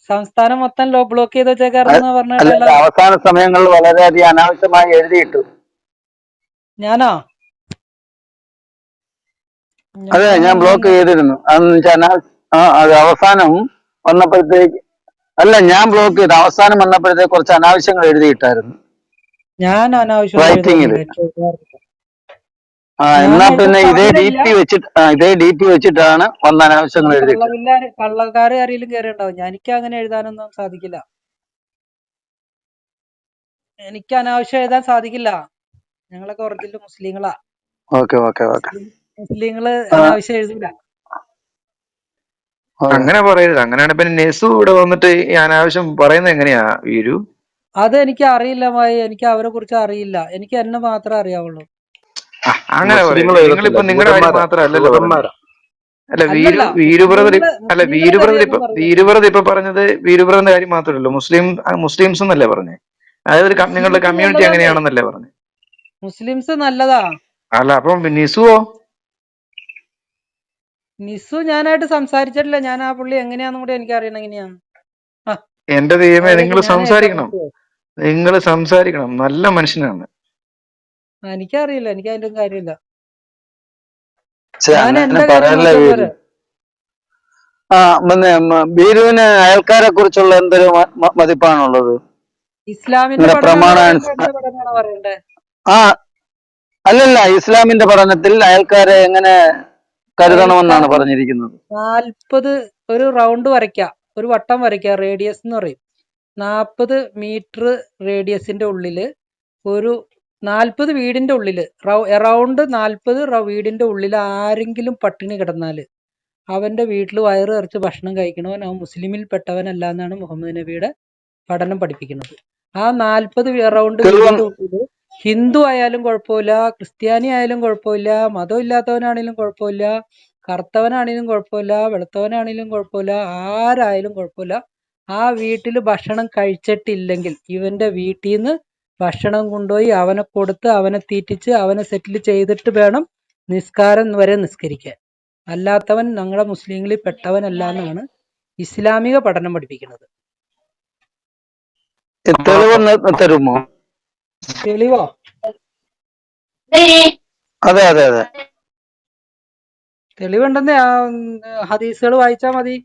സംസ്ഥാനം മൊത്തം ബ്ലോക്ക് ചെയ്ത് വെച്ചേക്കാരെന്ന് അല്ല, പറഞ്ഞിട്ടല്ലോ. അവസാന സമയങ്ങളിൽ വളരെയധികം അനാവശ്യമായി എഴുതിയിട്ടു. ഞാനോ? അതെ, ഞാൻ ബ്ലോക്ക് ഞാനങ്ങനെ ചെയ്തിരുന്നു. അതെന്ന് വെച്ചാൽ അത് അവസാനം വന്നപ്പോഴത്തേക്ക്, അല്ല, ഞാൻ ബ്ലോക്ക് ചെയ്തു. അവസാനം വന്നപ്പോഴത്തേക്ക് കുറച്ച് അനാവശ്യങ്ങൾ എഴുതിയിട്ടായിരുന്നു ഞാൻ അനാവശ്യമൊന്നും റൈറ്റിങ്ങിൽ. എഴുതൊന്നുമില്ല. എനിക്ക് എഴുതാറില്ല. ഞാൻ എന്നാ എഴുതാൻ പിന്നെ ഇതേ പാടില്ല. ഡി പി വെച്ചിട്ടാണ് വന്ന അനാവശ്യങ്ങൾ എഴുതിയിട്ട്. കള്ളക്കാര് ആരെങ്കിലും കയറി ഉണ്ടാവും. എനിക്ക് അങ്ങനെ എഴുതാനൊന്നും സാധിക്കില്ല. എനിക്ക് അനാവശ്യം എഴുതാൻ സാധിക്കില്ല. ഞങ്ങളൊക്കെ ഒറിജിനൽ മുസ്ലിങ്ങളാ. Okay okay okay. മുസ്ലിങ്ങള് അനാവശ്യം എഴുതൂല. അങ്ങനെ പറയരുത്. അങ്ങനെയാണ് പിന്നെ നെസു ഇവിടെ വന്നിട്ട് ഈ അനാവശ്യം പറയുന്നത് എങ്ങനെയാ വീരു? അത് എനിക്ക് അറിയില്ല മായി. എനിക്ക് അവരെ കുറിച്ച് അറിയില്ല. എനിക്ക് എന്നെ മാത്രമേ അറിയാവുള്ളൂ. അങ്ങനെ പറയരുത്. നിങ്ങളിപ്പോ നിങ്ങളുടെ കാര്യം മാത്രമല്ലല്ലോ പറഞ്ഞത്. അല്ല, വീരു ബ്രദർ അല്ല വീരു ബ്രദർ ഇപ്പൊ പറഞ്ഞത് വീരു ബ്രദറിന്റെ കാര്യം മാത്രമല്ലല്ലോ, മുസ്ലിംസ് എന്നല്ലേ പറഞ്ഞേ? അതായത് നിങ്ങളുടെ കമ്മ്യൂണിറ്റി എങ്ങനെയാണെന്നല്ലേ പറഞ്ഞേ? മുസ്ലിംസ് നല്ലതാ. അല്ല, അപ്പം നിസുവോ? നിസു ഞാനായിട്ട് സംസാരിച്ചിട്ടില്ല. ഞാൻ ആ പുള്ളി എങ്ങനെയാന്നും കൂടി എനിക്ക് അറിയണം. എങ്ങനെയാന്ന് എന്റെ ദൈവമേ, നിങ്ങൾ സംസാരിക്കണം. നല്ല മനുഷ്യനാണ്. എനിക്കറിയില്ല. എനിക്ക് അതിന്റെ കാര്യമില്ല. ഞാൻ അങ്ങനെ എന്റെ കാര്യം പറയല്ലേ നോക്കിയാൽ വീരു. പോരെ. ബീരുവിന് അയൽക്കാരെ കുറിച്ചുള്ള എന്തൊരു മതിപ്പാണുള്ളത്? ഇസ്ലാമിന്റെ പഠനമാണ് പറയണ്ടേ? ആ, അല്ലല്ല, ഇസ്ലാമിന്റെ പഠനത്തിൽ അയൽക്കാരെ എങ്ങനെ കരുതണമെന്നാണ് പറഞ്ഞിരിക്കുന്നത്? 40 ഒരു റൗണ്ട് വരയ്ക്കാം, ഒരു വട്ടം വരയ്ക്കാം. റേഡിയസ് എന്ന് പറയും. 40 മീറ്റർ റേഡിയസിന്റെ ഉള്ളില് ഒരു 40 വീടിന്റെ ഉള്ളില് അറൗണ്ട് 40 വീടിന്റെ ഉള്ളിൽ ആരെങ്കിലും പട്ടിണി കിടന്നാല് അവന്റെ വീട്ടിൽ വയറ് നിറച്ച് ഭക്ഷണം കഴിക്കണവൻ അവൻ മുസ്ലിമിൽ പെട്ടവനല്ല എന്നാണ് മുഹമ്മദ് നബിയുടെ പഠനം പഠിപ്പിക്കുന്നത്. ആ 40 റൗണ്ട് വീടിന്റെ ഉള്ളില് ഹിന്ദു ആയാലും കുഴപ്പമില്ല, ക്രിസ്ത്യാനി ആയാലും കുഴപ്പമില്ല, മതം ഇല്ലാത്തവനാണെങ്കിലും കുഴപ്പമില്ല, കറുത്തവനാണെങ്കിലും കുഴപ്പമില്ല, വെളുത്തവനാണെങ്കിലും കുഴപ്പമില്ല, ആരായാലും കുഴപ്പമില്ല, ആ വീട്ടിൽ ഭക്ഷണം കഴിച്ചിട്ടില്ലെങ്കിൽ ഇവന്റെ വീട്ടിൽ നിന്ന് ഭക്ഷണം കൊണ്ടുപോയി അവനെ കൊടുത്ത് അവനെ തീറ്റിച്ച് അവനെ സെറ്റിൽ ചെയ്തിട്ട് വേണം നിസ്കാരം വരെ നിസ്കരിക്കാൻ. അല്ലാത്തവൻ ഞങ്ങളുടെ മുസ്ലിങ്ങളിൽ പെട്ടവനല്ല എന്നാണ് ഇസ്ലാമിക പഠനം പഠിപ്പിക്കുന്നത്. തരുമോ? തെളിവോ? അതെ അതെ അതെ, തെളിവുണ്ടെന്നേ ഹദീസുകൾ വായിച്ചാൽ മതി.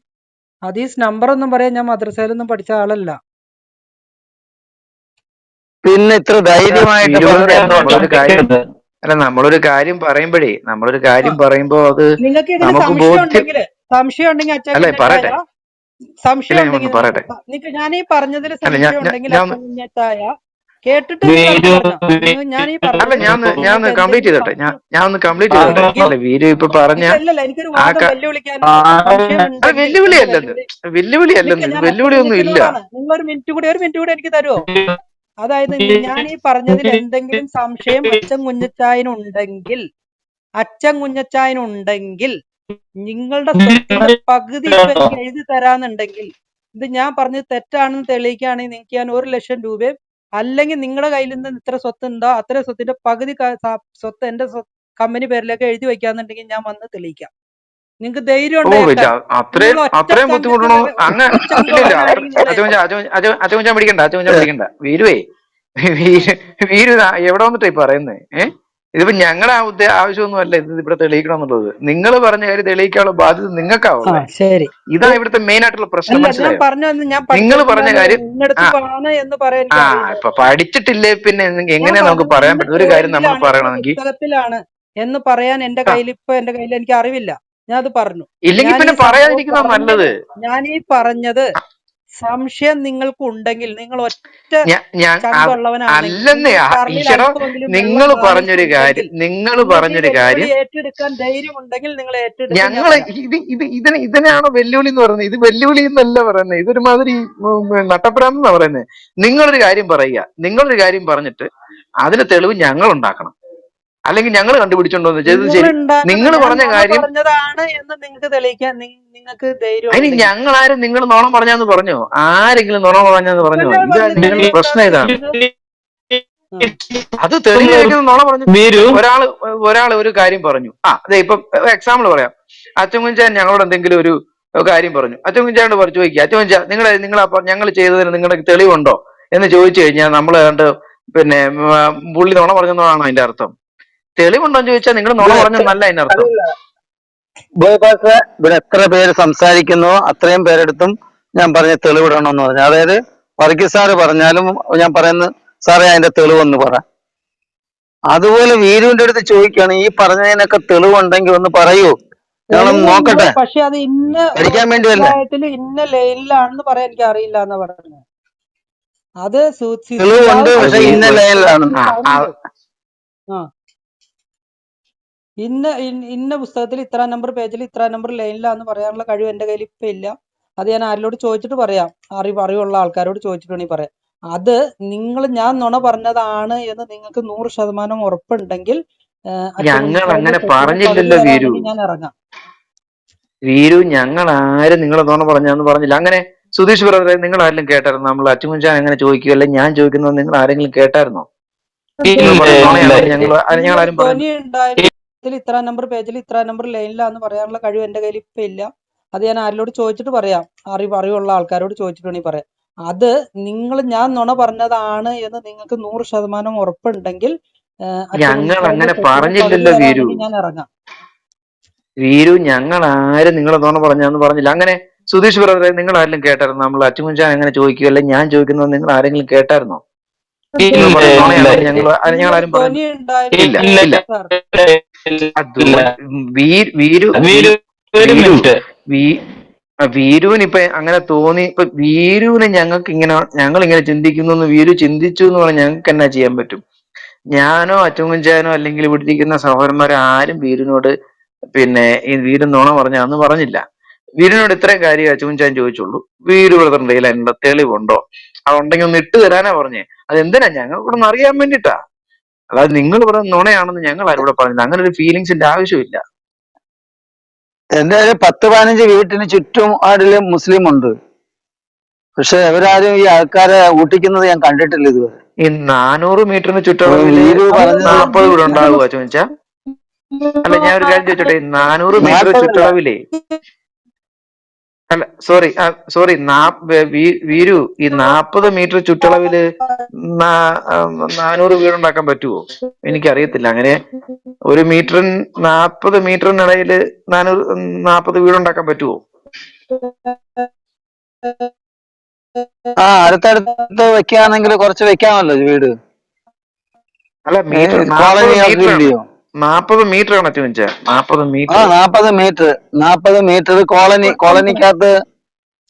ഹദീസ് നമ്പർ ഒന്നും പറയാൻ ഞാൻ മദ്രസയിലൊന്നും പഠിച്ച ആളല്ല. പിന്നെ ഇത്ര ധൈര്യമായിട്ട് അല്ല, നമ്മളൊരു കാര്യം പറയുമ്പോ അത് നിങ്ങൾക്ക് ഇതിന് നമുക്ക് സംശയം ഉണ്ടെങ്കിൽ അല്ല, പറയട്ടെ. സംശയം ഉണ്ടെങ്കിൽ ഞാൻ ഈ പറഞ്ഞതിൽ സംശയം ഉണ്ടെങ്കിൽ അച്ഛൻ കേട്ടിട്ട് ഞാൻ ഈ ഞാൻ ഒന്ന് കംപ്ലീറ്റ് ചെയ്തോട്ടെ. വീരു ഇപ്പൊ പറഞ്ഞ എനിക്കൊരു വാദം വെല്ലുവിളിക്കാനോ വെല്ലുവിളിയൊന്നും ഇല്ല. നിങ്ങളൊരു മിനിറ്റ് കൂടി എനിക്ക് തരുമോ? അതായത് ഞാൻ ഈ പറഞ്ഞതിൽ എന്തെങ്കിലും സംശയം അച്ഛൻ കുഞ്ഞച്ചായനുണ്ടെങ്കിൽ നിങ്ങളുടെ സ്വത്തിന്റെ പകുതി ഇപ്പൊ എനിക്ക് എഴുതി തരാന്നുണ്ടെങ്കിൽ ഇത് ഞാൻ പറഞ്ഞത് തെറ്റാണെന്ന് തെളിയിക്കുകയാണെങ്കിൽ നിങ്ങൾക്ക് ഞാൻ 1 ലക്ഷം രൂപയും, അല്ലെങ്കിൽ നിങ്ങളുടെ കയ്യിൽ നിന്ന് ഇത്ര സ്വത്ത് ഉണ്ടോ അത്ര സ്വത്തിന്റെ പകുതി സ്വത്ത് എന്റെ കമ്പനി പേരിലേക്ക് എഴുതി വെക്കാന്നുണ്ടെങ്കിൽ ഞാൻ വന്ന് തെളിയിക്കാം. നിങ്ങൾക്ക് ധൈര്യം അത്രയും ബുദ്ധിമുട്ടണോ? അച്ഛൻ പിടിക്കണ്ട വീരുവേ. വീരു എവിടെ വന്നിട്ടായി പറയുന്നേ? ഇതിപ്പോ ഞങ്ങളുടെ ആവശ്യമൊന്നും അല്ല ഇത് ഇവിടെ തെളിയിക്കണം എന്നുള്ളത്. നിങ്ങൾ പറഞ്ഞ കാര്യം തെളിയിക്കാനുള്ള ബാധ്യത നിങ്ങൾക്കാവുന്നത്. ഇതാ ഇവിടുത്തെ മെയിൻ ആയിട്ടുള്ള പ്രശ്നം. മനസ്സിലായോ? നിങ്ങൾ പറഞ്ഞ കാര്യം ഇപ്പൊ പഠിച്ചിട്ടില്ലേ പിന്നെ എങ്ങനെയാ നമുക്ക് പറയാൻ പറ്റും? ഒരു കാര്യം നമ്മൾ പറയണമെങ്കിൽ എന്ന് പറയാൻ എന്റെ കയ്യിൽ എനിക്ക് അറിവില്ല. ഞാൻ അത് പറഞ്ഞു. ഇല്ലെങ്കിൽ പിന്നെ പറയാതിരിക്കുന്ന നല്ലത്. ഞാൻ ഈ പറഞ്ഞത് സംശയം നിങ്ങൾക്ക് ഉണ്ടെങ്കിൽ നിങ്ങൾ അല്ലെന്നേ ഈശ്വര, നിങ്ങൾ പറഞ്ഞൊരു കാര്യം ഏറ്റെടുക്കാൻ ധൈര്യമുണ്ടെങ്കിൽ നിങ്ങൾ ഞങ്ങള് ഇതിനെയാണോ വെല്ലുവിളി എന്ന് പറയുന്നത്? ഇത് വെല്ലുവിളി എന്നല്ല പറയുന്നത്, ഇതൊരുമാതിരി നട്ടപ്രാന്തെന്നാ പറയുന്നത്. നിങ്ങളൊരു കാര്യം പറയുക, നിങ്ങളൊരു കാര്യം പറഞ്ഞിട്ട് അതിന് തെളിവ് ഞങ്ങൾ ഉണ്ടാക്കണം, അല്ലെങ്കിൽ ഞങ്ങൾ കണ്ടുപിടിച്ചോണ്ടോന്ന് ചെയ്തത് ശരി. നിങ്ങൾ പറഞ്ഞ കാര്യം അതിന് ഞങ്ങളാരും നിങ്ങൾ നോണം പറഞ്ഞാന്ന് പറഞ്ഞോ? ആരെങ്കിലും നോണം പറഞ്ഞാന്ന് പറഞ്ഞോ? ഇതാണ് പ്രശ്നം. ഇതാണ് അത് തെളിയിക്കുന്ന നോണ പറഞ്ഞു. ഒരാള് ഒരു കാര്യം പറഞ്ഞു. അതെ, ഇപ്പൊ എക്സാമ്പിൾ പറയാം. അച്ഛൻ കുഞ്ചാൻ ഞങ്ങളോട് എന്തെങ്കിലും കാര്യം പറഞ്ഞു. അച്ഛൻകുഞ്ചാണ്ട് പറഞ്ഞു ചോദിക്കുക, അച്ഛൻകുഞ്ച നിങ്ങൾ ഞങ്ങൾ ചെയ്തതിന് നിങ്ങൾക്ക് തെളിവുണ്ടോ എന്ന് ചോദിച്ചു കഴിഞ്ഞാൽ നമ്മൾ കണ്ട് പിന്നെ പുള്ളി നുണ പറഞ്ഞെന്നാണോ അതിന്റെ അർത്ഥം? തെളിവുണ്ടോ എന്ന് ചോദിച്ചാൽ നിങ്ങൾ നുണ ഇവിടെ എത്ര പറഞ്ഞെന്നല്ല അതിന്റെ അർത്ഥം. അതല്ല ബോയ്പാസ്, ഇവിടെ എത്ര പേര് സംസാരിക്കുന്നുവോ അത്രയും പേരെടുത്തും ഞാൻ പറഞ്ഞ തെളിവിടണമെന്ന് പറഞ്ഞു. അതായത് വർഗീസ് സാറ് പറഞ്ഞാലും ഞാൻ പറയുന്നത് സാറേ അതിന്റെ തെളിവൊന്ന് പറ. അതുപോലെ വീരുവിന്റെ അടുത്ത് ചോദിക്കുകയാണ്, ഈ പറഞ്ഞതിനൊക്കെ തെളിവുണ്ടെങ്കിൽ ഒന്ന് പറയൂ, ഞങ്ങളൊന്ന് തെളിവുണ്ട്, നോക്കട്ടെ, പക്ഷെ അത് ഇന്ന പഠിക്കാൻ വേണ്ടിയല്ലേ. പഞ്ചായത്തില് ഇന്ന ലൈനിലാണെന്ന് പറയാൻ എനിക്ക് അറിയില്ല എന്നാ പറഞ്ഞത്. അത് തെളിവുണ്ട്, സിയാദ് പക്ഷെ സുധീഷ് ഇന്ന ലൈനിലാണ്. പറഞ്ഞിട്ടുണ്ട്. ആ ഇന്ന പുസ്തകത്തിൽ ഇത്ര നമ്പർ പേജിൽ ഇത്ര നമ്പർ ലൈനിലാന്ന് പറയാനുള്ള കഴിവ് എന്റെ കയ്യിൽ ഇപ്പൊ ഇല്ല. അത് ഞാൻ ആരോട് ചോദിച്ചിട്ട് പറയാം, അറിവുള്ള ആൾക്കാരോട് ചോദിച്ചിട്ട് വേണമെങ്കിൽ പറയാം. അത് ഞാൻ നുണ പറഞ്ഞതാണ് എന്ന് നിങ്ങൾക്ക് 100% ഉറപ്പുണ്ടെങ്കിൽ ഞങ്ങൾ അങ്ങനെ അച്ഛൻകുഞ്ഞിന്റെ പകുതി പറഞ്ഞില്ലല്ലോ വീരു. തരാണെങ്കിൽ ഞാൻ ഇറങ്ങാം. വീരു, ഞങ്ങൾ ആരും നിങ്ങൾ നുണ പറഞ്ഞാന്ന് പറഞ്ഞില്ല. അങ്ങനെ സുധീഷ് ബ്രദറെ, നിങ്ങൾ ആരെങ്കിലും കേട്ടായിരുന്നു നമ്മൾ അച്ചുമുഞ്ചാൻ അങ്ങനെ ചോദിക്കുകയല്ല ഞാൻ ചോദിക്കുന്നത് നിങ്ങൾ ആരെങ്കിലും കേട്ടായിരുന്നോ? നിങ്ങൾ പറഞ്ഞ നുണയാണെന്ന് ഞങ്ങൾ ആരും ധ്വനി പറയുന്നു. ഉണ്ടായാലും ഇത്ര നമ്പർ പേജിൽ ഇത്ര നമ്പർ ലൈനിലാന്ന് പറയാനുള്ള കഴിവ് എന്റെ കയ്യിൽ ഇപ്പൊ ഇല്ല. അത് ഞാൻ ആരോട് ചോദിച്ചിട്ട് പറയാം, അറിവുള്ള ആൾക്കാരോട് ചോദിച്ചിട്ട് വേണമെങ്കിൽ പറയാം. അത് ഞാൻ നുണ പറഞ്ഞതാണ് എന്ന് നിങ്ങൾക്ക് 100% ഉറപ്പുണ്ടെങ്കിൽ ഞങ്ങൾ അങ്ങനെ പകുതി പറഞ്ഞില്ലല്ലോ വീരു. തരാണെങ്കിൽ ഞാൻ ഇറങ്ങാം. വീരു, ഞങ്ങൾ ആരും നിങ്ങൾ നുണ പറഞ്ഞാന്ന് പറഞ്ഞില്ല. അങ്ങനെ സുധീഷ് ബ്രദറെ, നിങ്ങൾ ആരെങ്കിലും കേട്ടായിരുന്നു നമ്മൾ അച്ചുമുഞ്ചാൻ അങ്ങനെ ചോദിക്കുകയല്ല ഞാൻ ചോദിക്കുന്നത് നിങ്ങൾ ആരെങ്കിലും കേട്ടായിരുന്നോ? നിങ്ങൾ പറഞ്ഞ നുണയാണെന്ന് ഞങ്ങൾ ആരും പറയുന്നു. ധ്വനി ഇല്ല ഉണ്ടായാലും ഇല്ല. സാർ, വീരു വീരുവിന് ഇപ്പൊ അങ്ങനെ തോന്നി. ഇപ്പൊ വീരുവിന് ഞങ്ങൾ ഇങ്ങനെ ചിന്തിക്കുന്നു എന്ന് വീരു ചിന്തിച്ചു എന്ന് പറഞ്ഞാൽ ഞങ്ങൾക്ക് എന്നാ ചെയ്യാൻ പറ്റും? ഞാനോ അച്ചുകുഞ്ചാനോ അല്ലെങ്കിൽ ഇവിടെ ഇരിക്കുന്ന സഹോദരന്മാരോ ആരും വീരുവിനോട് പിന്നെ ഈ വീരു നുണ പറഞ്ഞാന്ന് പറഞ്ഞില്ല. വീരുവിനോട് ഇത്രയും കാര്യം അച്ചുകുഞ്ചാൻ ചോദിച്ചുള്ളൂ, വീരു ബ്രദറിന്റെ കയ്യിൽ അതിനുള്ള തെളിവുണ്ടോ, അതുണ്ടെങ്കിൽ ഒന്ന് ഇട്ട് തരാനാ പറഞ്ഞേ. അതെന്തിനാ? ഞങ്ങൾ ഇവിടെ നിന്ന് അറിയാൻ വേണ്ടിട്ടാ. അതായത് നിങ്ങൾ പറയുന്ന നുണയാണെന്ന് ഞങ്ങൾ ആരും ഇവിടെ പറഞ്ഞില്ല. അങ്ങനെ ഒരു ഫീലിങ്സിന്റെ ആവശ്യമില്ല. എന്തായാലും 10-15 വീട്ടിന് ചുറ്റും ആടില് മുസ്ലിം ഉണ്ട്, പക്ഷെ അവരാരും ഈ ആൾക്കാരെ ഊട്ടിക്കുന്നത് ഞാൻ കണ്ടിട്ടില്ല ഇതുവരെ. ഈ 400 മീറ്ററിന് ചുറ്റളവില് വീരു പറഞ്ഞത് 40 വീട് ഉണ്ടാവുക ചോദിച്ചാ? അല്ല, ഞാൻ ഒരു കാര്യം ചോദിച്ചോട്ടെ, 400 മീറ്റർ 40 ചുറ്റളവിലേ, അല്ല സോറി വീരു, ഈ 40 മീറ്റർ ചുറ്റളവില് 400 വീടുണ്ടാക്കാൻ പറ്റുമോ? എനിക്കറിയത്തില്ല. അങ്ങനെ 40 മീറ്ററിനിടയില് 40 വീടുണ്ടാക്കാൻ പറ്റുമോ? അടുത്തടുത്ത് വെക്കുകയാണെങ്കിൽ കുറച്ച് വെക്കാമല്ലോ വീട്. അല്ല, മീറ്റർ 40 കോളനി ഹൗസ് മീറ്റർ ആണ്. ഇല്ലയോ? 40 മീറ്റർ ആണ് ചോദിച്ചാ. 40 മീറ്റർ. 40 മീറ്റർ കോളനിക്കകത്ത്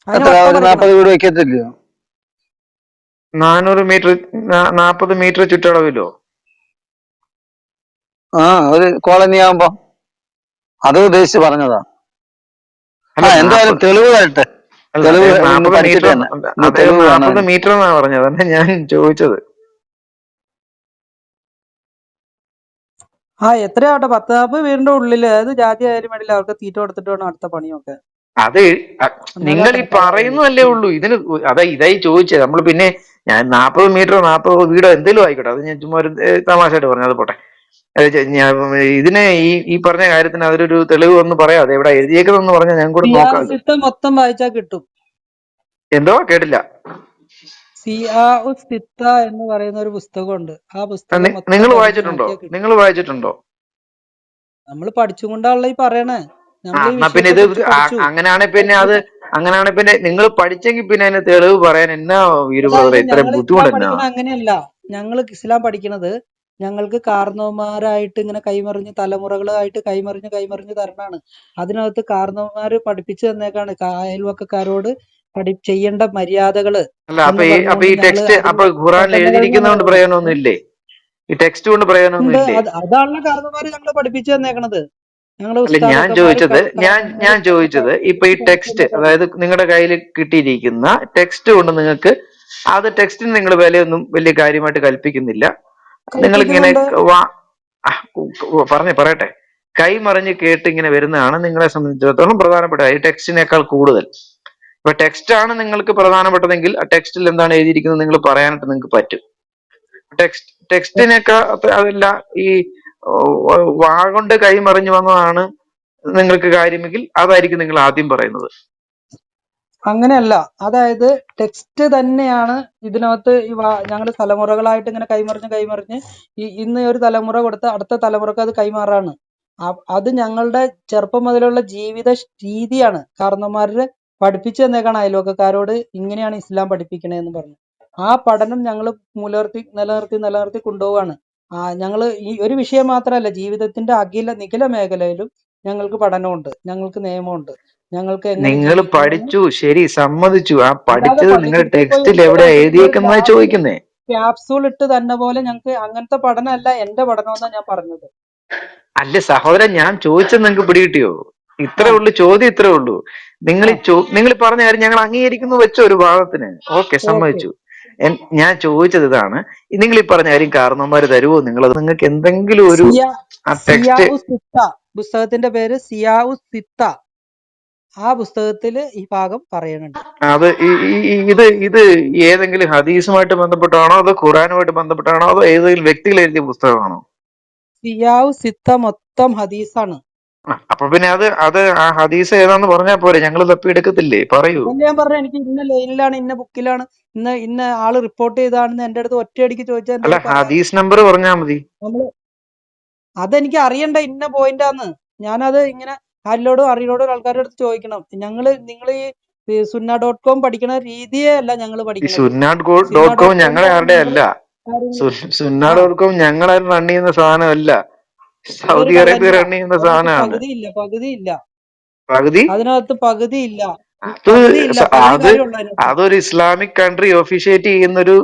അതിന് എത്ര വട്ടം ഒരു വരയ്ക്കണം. 40 വീട് വെക്കത്തില്ലയോ? 400 മീറ്റർ 40 മീറ്റർ ചുറ്റളവിലോ? ഒരു കോളനി ആകുമ്പോ അത് ഉദ്ദേശിച്ച് പറഞ്ഞതാ. അല്ല, എന്തായാലും തെളിവ് തരട്ടെ, അല്ല, തെളിവ് അദ്ദേഹം 40 പഠിച്ചിട്ട് മീറ്റർ തന്നെ ഇന്ന് അദ്ദേഹം തെളിവ് 40 വേണം. മീറ്റർ എന്നാ പറഞ്ഞത്. അതന്നെ ഞാൻ ചോദിച്ചത്. എത്രയാവട്ടെ, 10-40 വീടിന്റെ ഉള്ളില് അത് ജാതി ആയാലും വേണ്ടില്ല, അവർക്ക് തീറ്റ കൊടുത്തിട്ട് വേണം അടുത്ത പണിയൊക്കെ. അത് നിങ്ങൾ ഈ പറയുന്നതല്ലേ ഉള്ളൂ. ഇതായി ചോദിച്ചത് നമ്മൾ. പിന്നെ ഞാൻ 40 മീറ്ററോ 40 വീടോ എന്തെങ്കിലും ആയിക്കോട്ടെ, അത് ഞാൻ ചുമ്മാ ഒരു തമാശയായിട്ട് പറഞ്ഞു, അത് പോട്ടെ. ഇതിന് ഈ പറഞ്ഞ കാര്യത്തിന് അതിലൊരു തെളിവ് ഒന്ന് പറയാം. അത് എവിടെ എഴുതിയേക്കുന്നതെന്ന് പറഞ്ഞാൽ ഞാൻ കൂടെ നോക്കാം. സിയാസിത്ത മൊത്തം വായിച്ചാൽ കിട്ടും. എന്തോ കേട്ടില്ല. സിത്ത എന്ന് പറയുന്ന ഒരു പുസ്തകമുണ്ട്. ആ പുസ്തകം മൊത്തം നിങ്ങൾ പഠിച്ചു വായിച്ചിട്ടുണ്ടോ? നോക്കിയാൽ കിട്ടും. നിങ്ങൾ വായിച്ചിട്ടുണ്ടോ? നമ്മൾ പഠിച്ചുകൊണ്ടാണല്ലോ ഈ പറയണേ. നമ്മൾ ഈ എന്നാ പിന്നെ വിഷയത്തെ ഇത് കുറിച്ച് പഠിച്ചു. അങ്ങനെയാണെങ്കിൽ പിന്നെ നിങ്ങൾ പഠിച്ചെങ്കിൽ പിന്നെ അതിന് തെളിവ് പറയാൻ എന്നാ വീരു ബ്രദറെ ഇത്രയും ഞങ്ങൾ ഇസ്ലാം ബുദ്ധിമുട്ട് എന്നാ? പഠിക്കണ അങ്ങനെയല്ല. ഞങ്ങൾ ഇസ്ലാം പഠിക്കണത് ഞങ്ങൾക്ക് കാർന്നോമാരായിട്ട് ഇങ്ങനെ തലമുറകളായിട്ട് കൈമറിഞ്ഞ് തരണാണ്. അതിനകത്ത് കാർന്നോമാര് പഠിപ്പിച്ചു തന്നേക്കാണ് അയൽവക്കക്കാരോട് ചെയ്യേണ്ട മര്യാദകള് അല്ല, എന്ന് അപ്പൊ ഈ പറഞ്ഞുകൊണ്ട് ടെക്സ്റ്റ് അപ്പൊ ഖുറാനിൽ എഴുതിയിരിക്കുന്നതുകൊണ്ട് പ്രയോജനമൊന്നും ഇല്ലേ? ഈ ടെക്സ്റ്റ് കൊണ്ട് പ്രയോജനമൊന്നും ഇല്ലേ? അതാണല്ലോ കാർന്നോമാര് ഞങ്ങളെ പഠിപ്പിച്ചു തന്നേക്കണത്. ഞങ്ങളെ അല്ല, ഞാൻ ചോദിച്ചത് ഇപ്പൊ ഈ ടെക്സ്റ്റ്, അതായത് നിങ്ങളുടെ കയ്യിൽ കിട്ടിയിരിക്കുന്ന ടെക്സ്റ്റ് കൊണ്ട് നിങ്ങൾക്ക് ടെക്സ്റ്റിന് നിങ്ങൾ വിലയൊന്നും വലിയ കാര്യമായിട്ട് കൽപ്പിക്കുന്നില്ല. നിങ്ങളിങ്ങനെ പറയട്ടെ, കൈമറിഞ്ഞ് കേട്ട് ഇങ്ങനെ വരുന്നതാണ് നിങ്ങളെ സംബന്ധിച്ചിടത്തോളം പ്രധാനപ്പെട്ട ഈ ടെക്സ്റ്റിനേക്കാൾ കൂടുതൽ. ഇപ്പൊ ടെക്സ്റ്റ് ആണ് നിങ്ങൾക്ക് പ്രധാനപ്പെട്ടതെങ്കിൽ ആ ടെക്സ്റ്റിൽ എന്താണ് എഴുതിയിരിക്കുന്നത് നിങ്ങൾ പറയാനായിട്ട് നിങ്ങൾക്ക് പറ്റും. ടെക്സ്റ്റിനേക്കാൾ അതല്ല, ഈ വാ കൊണ്ട് കൈമറിഞ്ഞു വന്നതാണ് നിങ്ങൾക്ക് കാര്യമെങ്കിൽ അതായിരിക്കും നിങ്ങൾ ആദ്യം പറയുന്നത്. അങ്ങനെയല്ല. അതായത് ടെക്സ്റ്റ് തന്നെയാണ് ഇതിനകത്ത് ഞങ്ങൾ തലമുറകളായിട്ട് ഇങ്ങനെ കൈമറിഞ്ഞ് ഇന്ന് ഒരു തലമുറ കൊടുത്ത് അടുത്ത തലമുറക്ക് അത് കൈമാറാണ്. അത് ഞങ്ങളുടെ ചെറുപ്പം മുതലുള്ള ജീവിത രീതിയാണ്. കാരണവന്മാര് പഠിപ്പിച്ചു തന്നേക്കാണ് അയൽവക്കക്കാരോട് ഇങ്ങനെയാണ് ഇസ്ലാം പഠിപ്പിക്കണേന്ന് പറഞ്ഞു. ആ പഠനം ഞങ്ങൾ നിലനിർത്തി കൊണ്ടുപോവാണ്. ഞങ്ങള് ഈ ഒരു വിഷയം മാത്രമല്ല, ജീവിതത്തിന്റെ നിഖില മേഖലയിലും ഞങ്ങൾക്ക് പഠനമുണ്ട്, ഞങ്ങൾക്ക് നിയമമുണ്ട്, ഞങ്ങൾക്ക് എങ്ങനെ നിങ്ങൾ ജീവിക്കണമെന്ന്. പഠിച്ചു, ശരി, സമ്മതിച്ചു. ആ അല്ലാതെ പഠിച്ചത് പള്ളിക്ക് നിങ്ങളുടെ പോയി ടെക്സ്റ്റിൽ ഒറ്റ എവിടെയാ രാത്രിക്ക് ഒരു എഴുതിയേക്കുന്നതാ ചോദിക്കുന്നേ. ക്യാപ്സൂൾ ഇട്ട് തന്നെ പോലെ ഞങ്ങൾക്ക് അങ്ങനത്തെ പഠനമല്ല എന്റെ പഠനമെന്നാ ഞാൻ പറഞ്ഞത്. അല്ല സഹോദരൻ, ഞാൻ ചോദിച്ചത് നിങ്ങൾക്ക് പിടികിട്ടിയോ? ആ ഇത്രേ ഉള്ളൂ ചോദ്യം, ഇത്രേ ഉള്ളൂ. നിങ്ങൾ ആ നിങ്ങൾ പറഞ്ഞ കാര്യം ഞങ്ങൾ അംഗീകരിക്കുന്നു വെച്ച ഒരു ഭാഗത്തിന്, ഓക്കെ, ഓക്കെ. സമ്മതിച്ചു. ഞാൻ ചോദിച്ചത് ഇതാണ്, നിങ്ങൾ ഈ പറഞ്ഞ കാര്യം കാരണവന്മാര് തരുമോ? നിങ്ങളത് നിങ്ങൾക്ക് എന്തെങ്കിലും ഒരു ആ ടെക്സ്റ്റ്, സിയാഉ സിത്ത, പുസ്തകത്തിന്റെ പേര് സിയാഉ സിത്ത. ആ പുസ്തകത്തില് ഈ ഭാഗം പറയുന്നുണ്ട്. അത് ഇത് ഏതെങ്കിലും ഹദീസുമായിട്ട് ബന്ധപ്പെട്ടാണോ, അതോ ഖുറാനുമായിട്ട് ബന്ധപ്പെട്ടാണോ, അതോ ഏതെങ്കിലും വ്യക്തികൾ എഴുതിയ പുസ്തകമാണോ? സിയാഉ സിത്ത മൊത്തം ഹദീസാണ്. അപ്പൊ പിന്നെ അത് ആ ഹദീസ് ഏതാന്ന് പറഞ്ഞാ പോരെ, ഞങ്ങൾ തപ്പി എടുക്കത്തില്ലേ? പറയൂ. അതല്ലേ ഞാൻ പറഞ്ഞ, എനിക്ക് ഇന്ന ലൈനിലാണ്, ഇന്ന ബുക്കിലാണ്, ഇന്ന ആള് റിപ്പോർട്ട് ചെയ്താണെന്ന് എന്റെ അടുത്ത് ഒറ്റയടിക്ക് ചോദിച്ചാൽ അല്ല, എന്തെങ്കിലും പറയാൻ. ഹദീസ് നമ്പർ പറഞ്ഞാ മതി. നമ്മള് അതെനിക്ക് അറിയണ്ട ഇന്ന പോയിന്റാന്ന്. ഞാനത് ഇങ്ങനെ അറിയിലോടും ആൾക്കാരുടെ അടുത്ത് ചോദിക്കണം. നിങ്ങൾ ഈ സുന്ന.com പഠിക്കണ രീതിയേ അല്ല ഞങ്ങൾ ഈ പഠിക്കണത്. സുന്നാട്ട് സുന്ന ഡോട്ട് കോം ഡോട്ട് ഞങ്ങളെ കോമിലാണ് ആരുടെ നിങ്ങൾ അല്ല. കാര്യങ്ങൾ. സുന്ന ആ ഡോട്ട് കോം ഞങ്ങളാരും റൺ ചെയ്യുന്ന സാധനമല്ല, ഒരു സൗദി അറേബ്യ കള്ളന്റെയാ. റൺ ചെയ്യുന്ന അതിനകത്ത് സാധനമാണ്. പകുതിയില്ല. പകുതി അതിനകത്ത് പകുതിയില്ല. അത് പകുതി അത് കാര്യമുള്ളൂ അതിനകത്ത്. അതൊരു ഇസ്ലാമിക് കൺട്രി ഒഫീഷ്യേറ്റ് ചെയ്യുന്നൊരു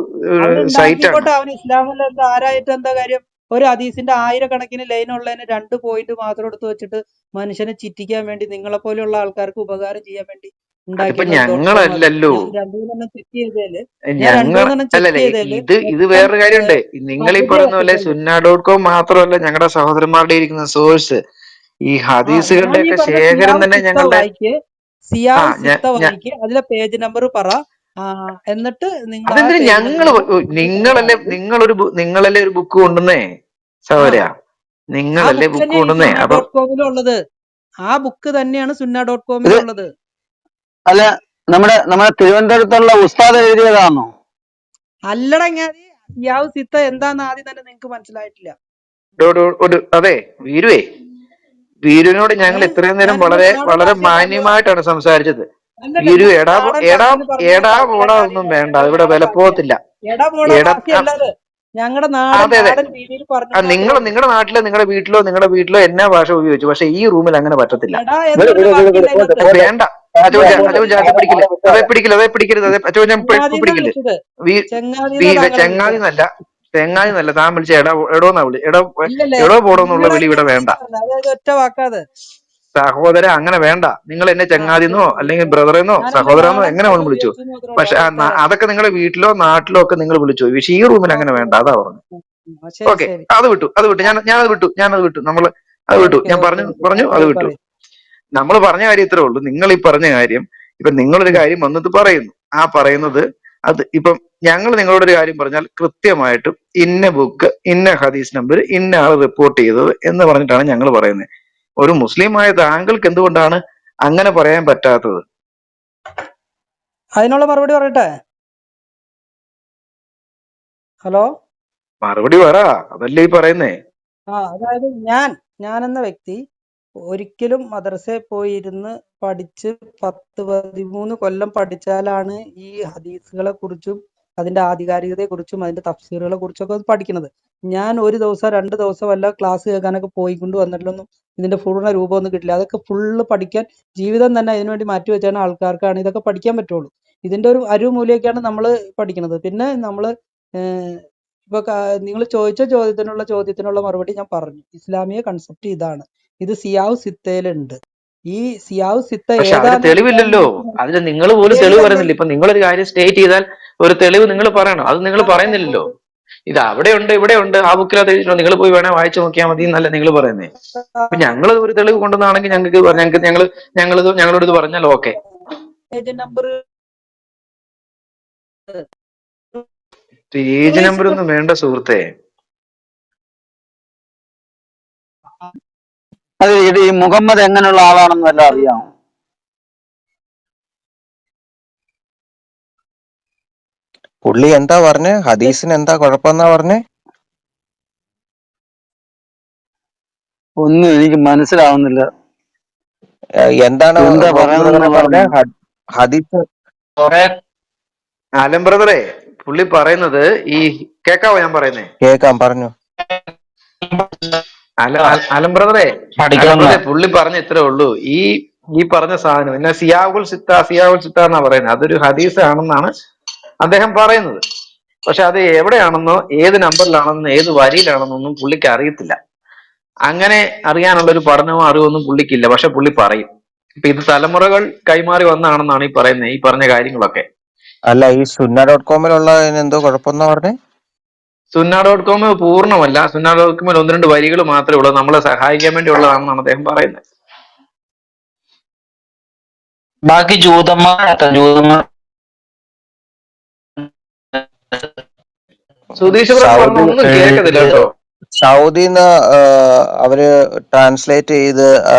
സൈറ്റ് ആണ്. അവരുണ്ടാക്കിക്കോട്ടെ, അവന് ഇസ്ലാമിൽ എന്താ, ആരായിട്ട് എന്താ കാര്യം? ഒരു ഹദീസിന്റെ ആയിരക്കണക്കിന് ലൈൻ ഉള്ളതിന് 2 പോയിന്റ് മാത്രം എടുത്ത് വെച്ചിട്ട് മനുഷ്യനെ ചിറ്റിക്കാൻ വേണ്ടി, നിങ്ങളെ പോലെയുള്ള ആൾക്കാർക്ക് ഉപകാരം ചെയ്യാൻ വേണ്ടി അതിപ്പോ ഉണ്ടാക്കിയിട്ടുള്ള .com അത്. ഞങ്ങളല്ലല്ലോ. ഞാൻ രണ്ടു മൂന്നെണ്ണം ചെക്ക് ചെയ്തേല് ഞങ്ങൾ അല്ലല്ല, ഇത് മൊത്തം വേറൊരു കാര്യമുണ്ട്. നിങ്ങൾ ഈ പകുതിയെ പറയുന്ന പോലെ വെച്ചിട്ടുള്ളൂ. സുന്ന ഡോട്ട് കോം മാത്രമല്ല ഞങ്ങളുടെ സഹോദരന്മാരുടെ ഇരിക്കുന്ന സോഴ്സ്. ഈ ഞാൻ ഹദീസുകളുടെ ഈ ഒക്കെ പറഞ്ഞ ശേഖരം സിയാവ് തന്നെ സിത്ത ഞങ്ങളുടെ. വായിക്ക്, ആ അതിലെ പേജ് നമ്പർ പറ. എന്നിട്ട് നിങ്ങൾ ആ അതെന്തിനു പേജ് ഞങ്ങള് നമ്പറിൽ നിങ്ങൾക്ക് നിങ്ങളല്ലേ തരുവാണെങ്കിൽ നിങ്ങളല്ലേ ഒരു ബുക്ക് കൊണ്ടുവന്നേ ആ സഹോദര, ആ നിങ്ങളല്ലേ ബുക്ക് ബുക്ക് തന്നെയാണ് ഈ കൊണ്ടുവന്നേ? സുന്ന അപ്പൊ ഡോട്ട് കോമിലും ഉള്ളത്. ആ ബുക്ക് തന്നെയാണ് സുന്ന ഡോട്ട് ഇത് കോമിലും ഉള്ളത്. അല്ല, നമ്മുടെ തിരുവനന്തപുരത്തുള്ള ഉസ്താദ് എഴുതിയതാണോ? അല്ലടങ്ങാതി, സിയാവ് സിത്ത എന്താന്ന് ആദ്യം തന്നെ നിങ്ങൾക്ക് മനസ്സിലായിട്ടില്ല. അതെ, വീരുവിനോട് ഞങ്ങൾ ഇത്രയും നേരം ഞാൻ എന്റെ വളരെ നാടൻ വളരെ ഭാഷയിലാ പോവാ. മാന്യമായിട്ടാണ് സംസാരിച്ചത്. അല്ലല്ല, വീരു ഞാൻ എടാ നാടൻ എടാ ഭാഷയിൽ പറഞ്ഞാൽ എടാ പോടാ കള്ളങ്ങാതി ഒന്നും എന്ന് വേണ്ട, പറഞ്ഞിട്ടുള്ള ഇവിടെ നാടൻ വില ഭാഷയാ. പോകത്തില്ല. എടാ പോട എടാ ഭാഷയല്ല അത്. ഞങ്ങളുടെ നാടൻ അതെ അതെ, നാടൻ രീതിയിൽ പറഞ്ഞെന്ന് മാത്രമേ നിങ്ങൾ ഉള്ളൂ. നിങ്ങളുടെ നാട്ടിലോ നിങ്ങളുടെ വീട്ടിലോ എന്നാ ഭാഷ ഉപയോഗിച്ചു, പക്ഷെ ഈ റൂമിൽ അങ്ങനെ പറ്റത്തില്ല. എടാ എന്ന് പറഞ്ഞ വാക്കില്ല അതിനകത്ത്. വേണ്ട, അച്ചോ ചാത്തി പിടിക്കില്ല, അതേ പിടിക്കരുത്, അച്ചോ ഞാൻ ചെങ്ങാതിന്നാ പിടിക്കില്ല. വിളിച്ചത്. വീ- ചെങ്ങാതിന്നാ താങ്കളെ ചെങ്ങാതി വിളിച്ചത്. എന്നല്ല, ചെങ്ങാതി എന്നല്ല, താൻ വിളിച്ച എടോന്നാ വിളി. ഇല്ലല്ലേ, എടോ പോടോ എന്നുള്ള നിങ്ങളെ വിളി ഇവിടെ വേണ്ട. ചെങ്ങാതിന്നാ പറഞ്ഞത്. അതായത് ഒറ്റ വാക്കാത്. സഹോദര അങ്ങനെ വേണ്ട. നിങ്ങൾ എന്നെ ചങ്ങാതിന്നോ ശരി ശരി. അല്ലെങ്കിൽ ബ്രദറെന്നോ ഞാൻ എന്റെ സഹോദരനോ നാടൻ എങ്ങനെ ഭാഷ വേണം വിളിച്ചു. ഉപയോഗിച്ചു എന്ന് മാത്രമേ ഉള്ളൂ. പക്ഷെ അത് വിട്ടേരെ. അതൊക്കെ നിങ്ങളുടെ വീട്ടിലോ നാട്ടിലോ ഒക്കെ നിങ്ങൾ വിളിച്ചു, പക്ഷെ ഈ റൂമിൽ അങ്ങനെ ഓക്കെ വേണ്ട, അതാ ഓക്കെ. പറഞ്ഞു. ശരി ഓക്കെ, ശരി. അത് വിട്ടു, ഞാനത് വിട്ടു, അത് വിട്ടു, ഓക്കെ ഞാൻ ഓക്കെ ഓക്കെ. പറഞ്ഞു, അത് പറയ് വിട്ടു. പറയ്. നമ്മൾ പറഞ്ഞ കാര്യം ഇത്രേ ഉള്ളൂ. നിങ്ങൾ ഈ പറഞ്ഞ കാര്യം, ഇപ്പൊ നിങ്ങളൊരു കാര്യം വന്നിട്ട് പറയുന്നു, ആ പറയുന്നത് അത് ഇപ്പം ഞങ്ങൾ നിങ്ങളോടൊരു കാര്യം പറഞ്ഞാൽ കൃത്യമായിട്ടും ഇന്ന ബുക്ക്, ഇന്ന ഹദീസ് നമ്പർ, ഇന്ന ആൾ റിപ്പോർട്ട് ചെയ്തത് എന്ന് പറഞ്ഞിട്ടാണ് ഞങ്ങൾ പറയുന്നത്. ഒരു മുസ്ലിമായ താങ്കൾക്ക് എന്തുകൊണ്ടാണ് അങ്ങനെ പറയാൻ പറ്റാത്തത്? അതിനുള്ള മറുപടി പറയട്ടെ. ഹലോ. മറുപടി പറ, അതല്ലേ ഈ പറയുന്നേ. അതായത് ഞാൻ എന്ന വ്യക്തി ഒരിക്കലും മദ്രസയിൽ പോയി ഇരുന്ന് പഠിച്ച് 10-13 കൊല്ലം പഠിച്ചാലാണ് ഈ ഹദീസുകളെ കുറിച്ചും അതിന്റെ ആധികാരികതയെ കുറിച്ചും അതിന്റെ തഫ്സീറുകളെ കുറിച്ചൊക്കെ പഠിക്കുന്നത്. ഞാൻ ഒരു ദിവസം 2 ദിവസം വല്ല ക്ലാസ് കേൾക്കാനൊക്കെ പോയിക്കൊണ്ട് വന്നിട്ടൊന്നും ഇതിന്റെ പൂർണ്ണ രൂപമൊന്നും കിട്ടില്ല. അതൊക്കെ ഫുള്ള് പഠിക്കാൻ ജീവിതം തന്നെ അതിനുവേണ്ടി മാറ്റി വെച്ചാണ് ആൾക്കാർക്കാണ് ഇതൊക്കെ പഠിക്കാൻ പറ്റുള്ളൂ. ഇതിന്റെ ഒരു അരുമൂലയൊക്കെയാണ് നമ്മൾ പഠിക്കുന്നത്. പിന്നെ നമ്മൾ ഇപ്പൊ നിങ്ങൾ ചോദിച്ച ചോദ്യത്തിനുള്ള മറുപടി ഞാൻ പറഞ്ഞു. ഇസ്ലാമിക കൺസെപ്റ്റ് ഇതാണ്. ഇത് സിയാവ് സിത്തയിലുണ്ട്. ഈ സിയാവ് സിത്ത പക്ഷെ അതിന് ഏതാന്ന് എടുത്താലും തെളിവില്ലല്ലോ. നമുക്ക് അതിന് നിങ്ങൾ പോലും തെളിവ് ഏതല്ല പറയുന്നില്ല. ഇപ്പൊ നിങ്ങളൊരു കാര്യം സ്റ്റേറ്റ് ചെയ്താൽ ഒരു തെളിവ് നിങ്ങൾ പറയണം, അത് നിങ്ങൾ പറയുന്നില്ലല്ലോ. ഇത്. ഇത് അവിടെയുണ്ട് ഇവിടെയുണ്ട്, ആ ബുക്കിലത് എഴുതിയിട്ടുണ്ട്, നിങ്ങൾ പോയി വേണേ വായിച്ചു നോക്കിയാൽ മതി എന്നല്ല നിങ്ങൾ പറയുന്നേ. അപ്പൊ ഞങ്ങൾ ഒരു തെളിവ് കൊണ്ടുവന്നാണെങ്കിൽ ഞങ്ങളോട് ഇത് പറഞ്ഞാൽ okay. Page number page number ഒന്നും വേണ്ട സുഹൃത്തെ. അത് ഇത് ഈ മുഹമ്മദ് എങ്ങനെയുള്ള ആളാണെന്ന് വല്ല അറിയാമോ? പുള്ളി എന്താ പറഞ്ഞേ? ഹദീസിന് എന്താ കുഴപ്പമെന്നാ പറഞ്ഞേ? ഒന്നും എനിക്ക് മനസ്സിലാവുന്നില്ല. എന്താണ് എന്താ റോബി ബ്രദറെ പറഞ്ഞേ? പറയുന്നത്? ഹദീസ് ആലം ബ്രദറെ, പുള്ളി പറയുന്നത് ഈ കേക്കാവോ ഞാൻ പറയുന്നേ? കേക്കാം, പറഞ്ഞു. ആലം ബ്രദറെ, പുള്ളി പറഞ്ഞ ഇത്രേ ഉള്ളൂ. ഈ ഈ പറഞ്ഞ സാധനം പിന്നെ സിയാവുൽ സിത്ത എന്നാ പറയുന്നത്, അതൊരു ഹദീസ് ആണെന്നാണ് അദ്ദേഹം പറയുന്നത്. പക്ഷെ അത് എവിടെയാണെന്നോ ഏത് നമ്പറിലാണെന്നോ ഏത് വരിയിലാണെന്നൊന്നും പുള്ളിക്ക് അറിയത്തില്ല. അങ്ങനെ അറിയാനുള്ള ഒരു പഠനമോ അറിവൊന്നും പുള്ളിക്കില്ല. പക്ഷെ പുള്ളി പറയും. ഇപ്പൊ ഇത് തലമുറകൾ കൈമാറി വന്നാണെന്നാണ് ഈ പറയുന്നത്, ഈ പറഞ്ഞ കാര്യങ്ങളൊക്കെ. അല്ല, ഈ sunna.com എന്തോ കുഴപ്പമെന്നാ പറഞ്ഞേ? sunna.com പൂർണ്ണമല്ല. sunna.com ഒന്ന് രണ്ട് വരികൾ മാത്രമേ ഉള്ളൂ, നമ്മളെ സഹായിക്കാൻ വേണ്ടി ഉള്ളതാണെന്നാണ് അദ്ദേഹം പറയുന്നത്. ബാക്കി ജൂതന്മാർ സുധീഷ് ബ്രദർ പറഞ്ഞ സൗദി ഒന്നും കേൾക്കത്തില്ല കേട്ടോ. സൗദിന്ന് അവര് ട്രാൻസ്ലേറ്റ് ചെയ്ത്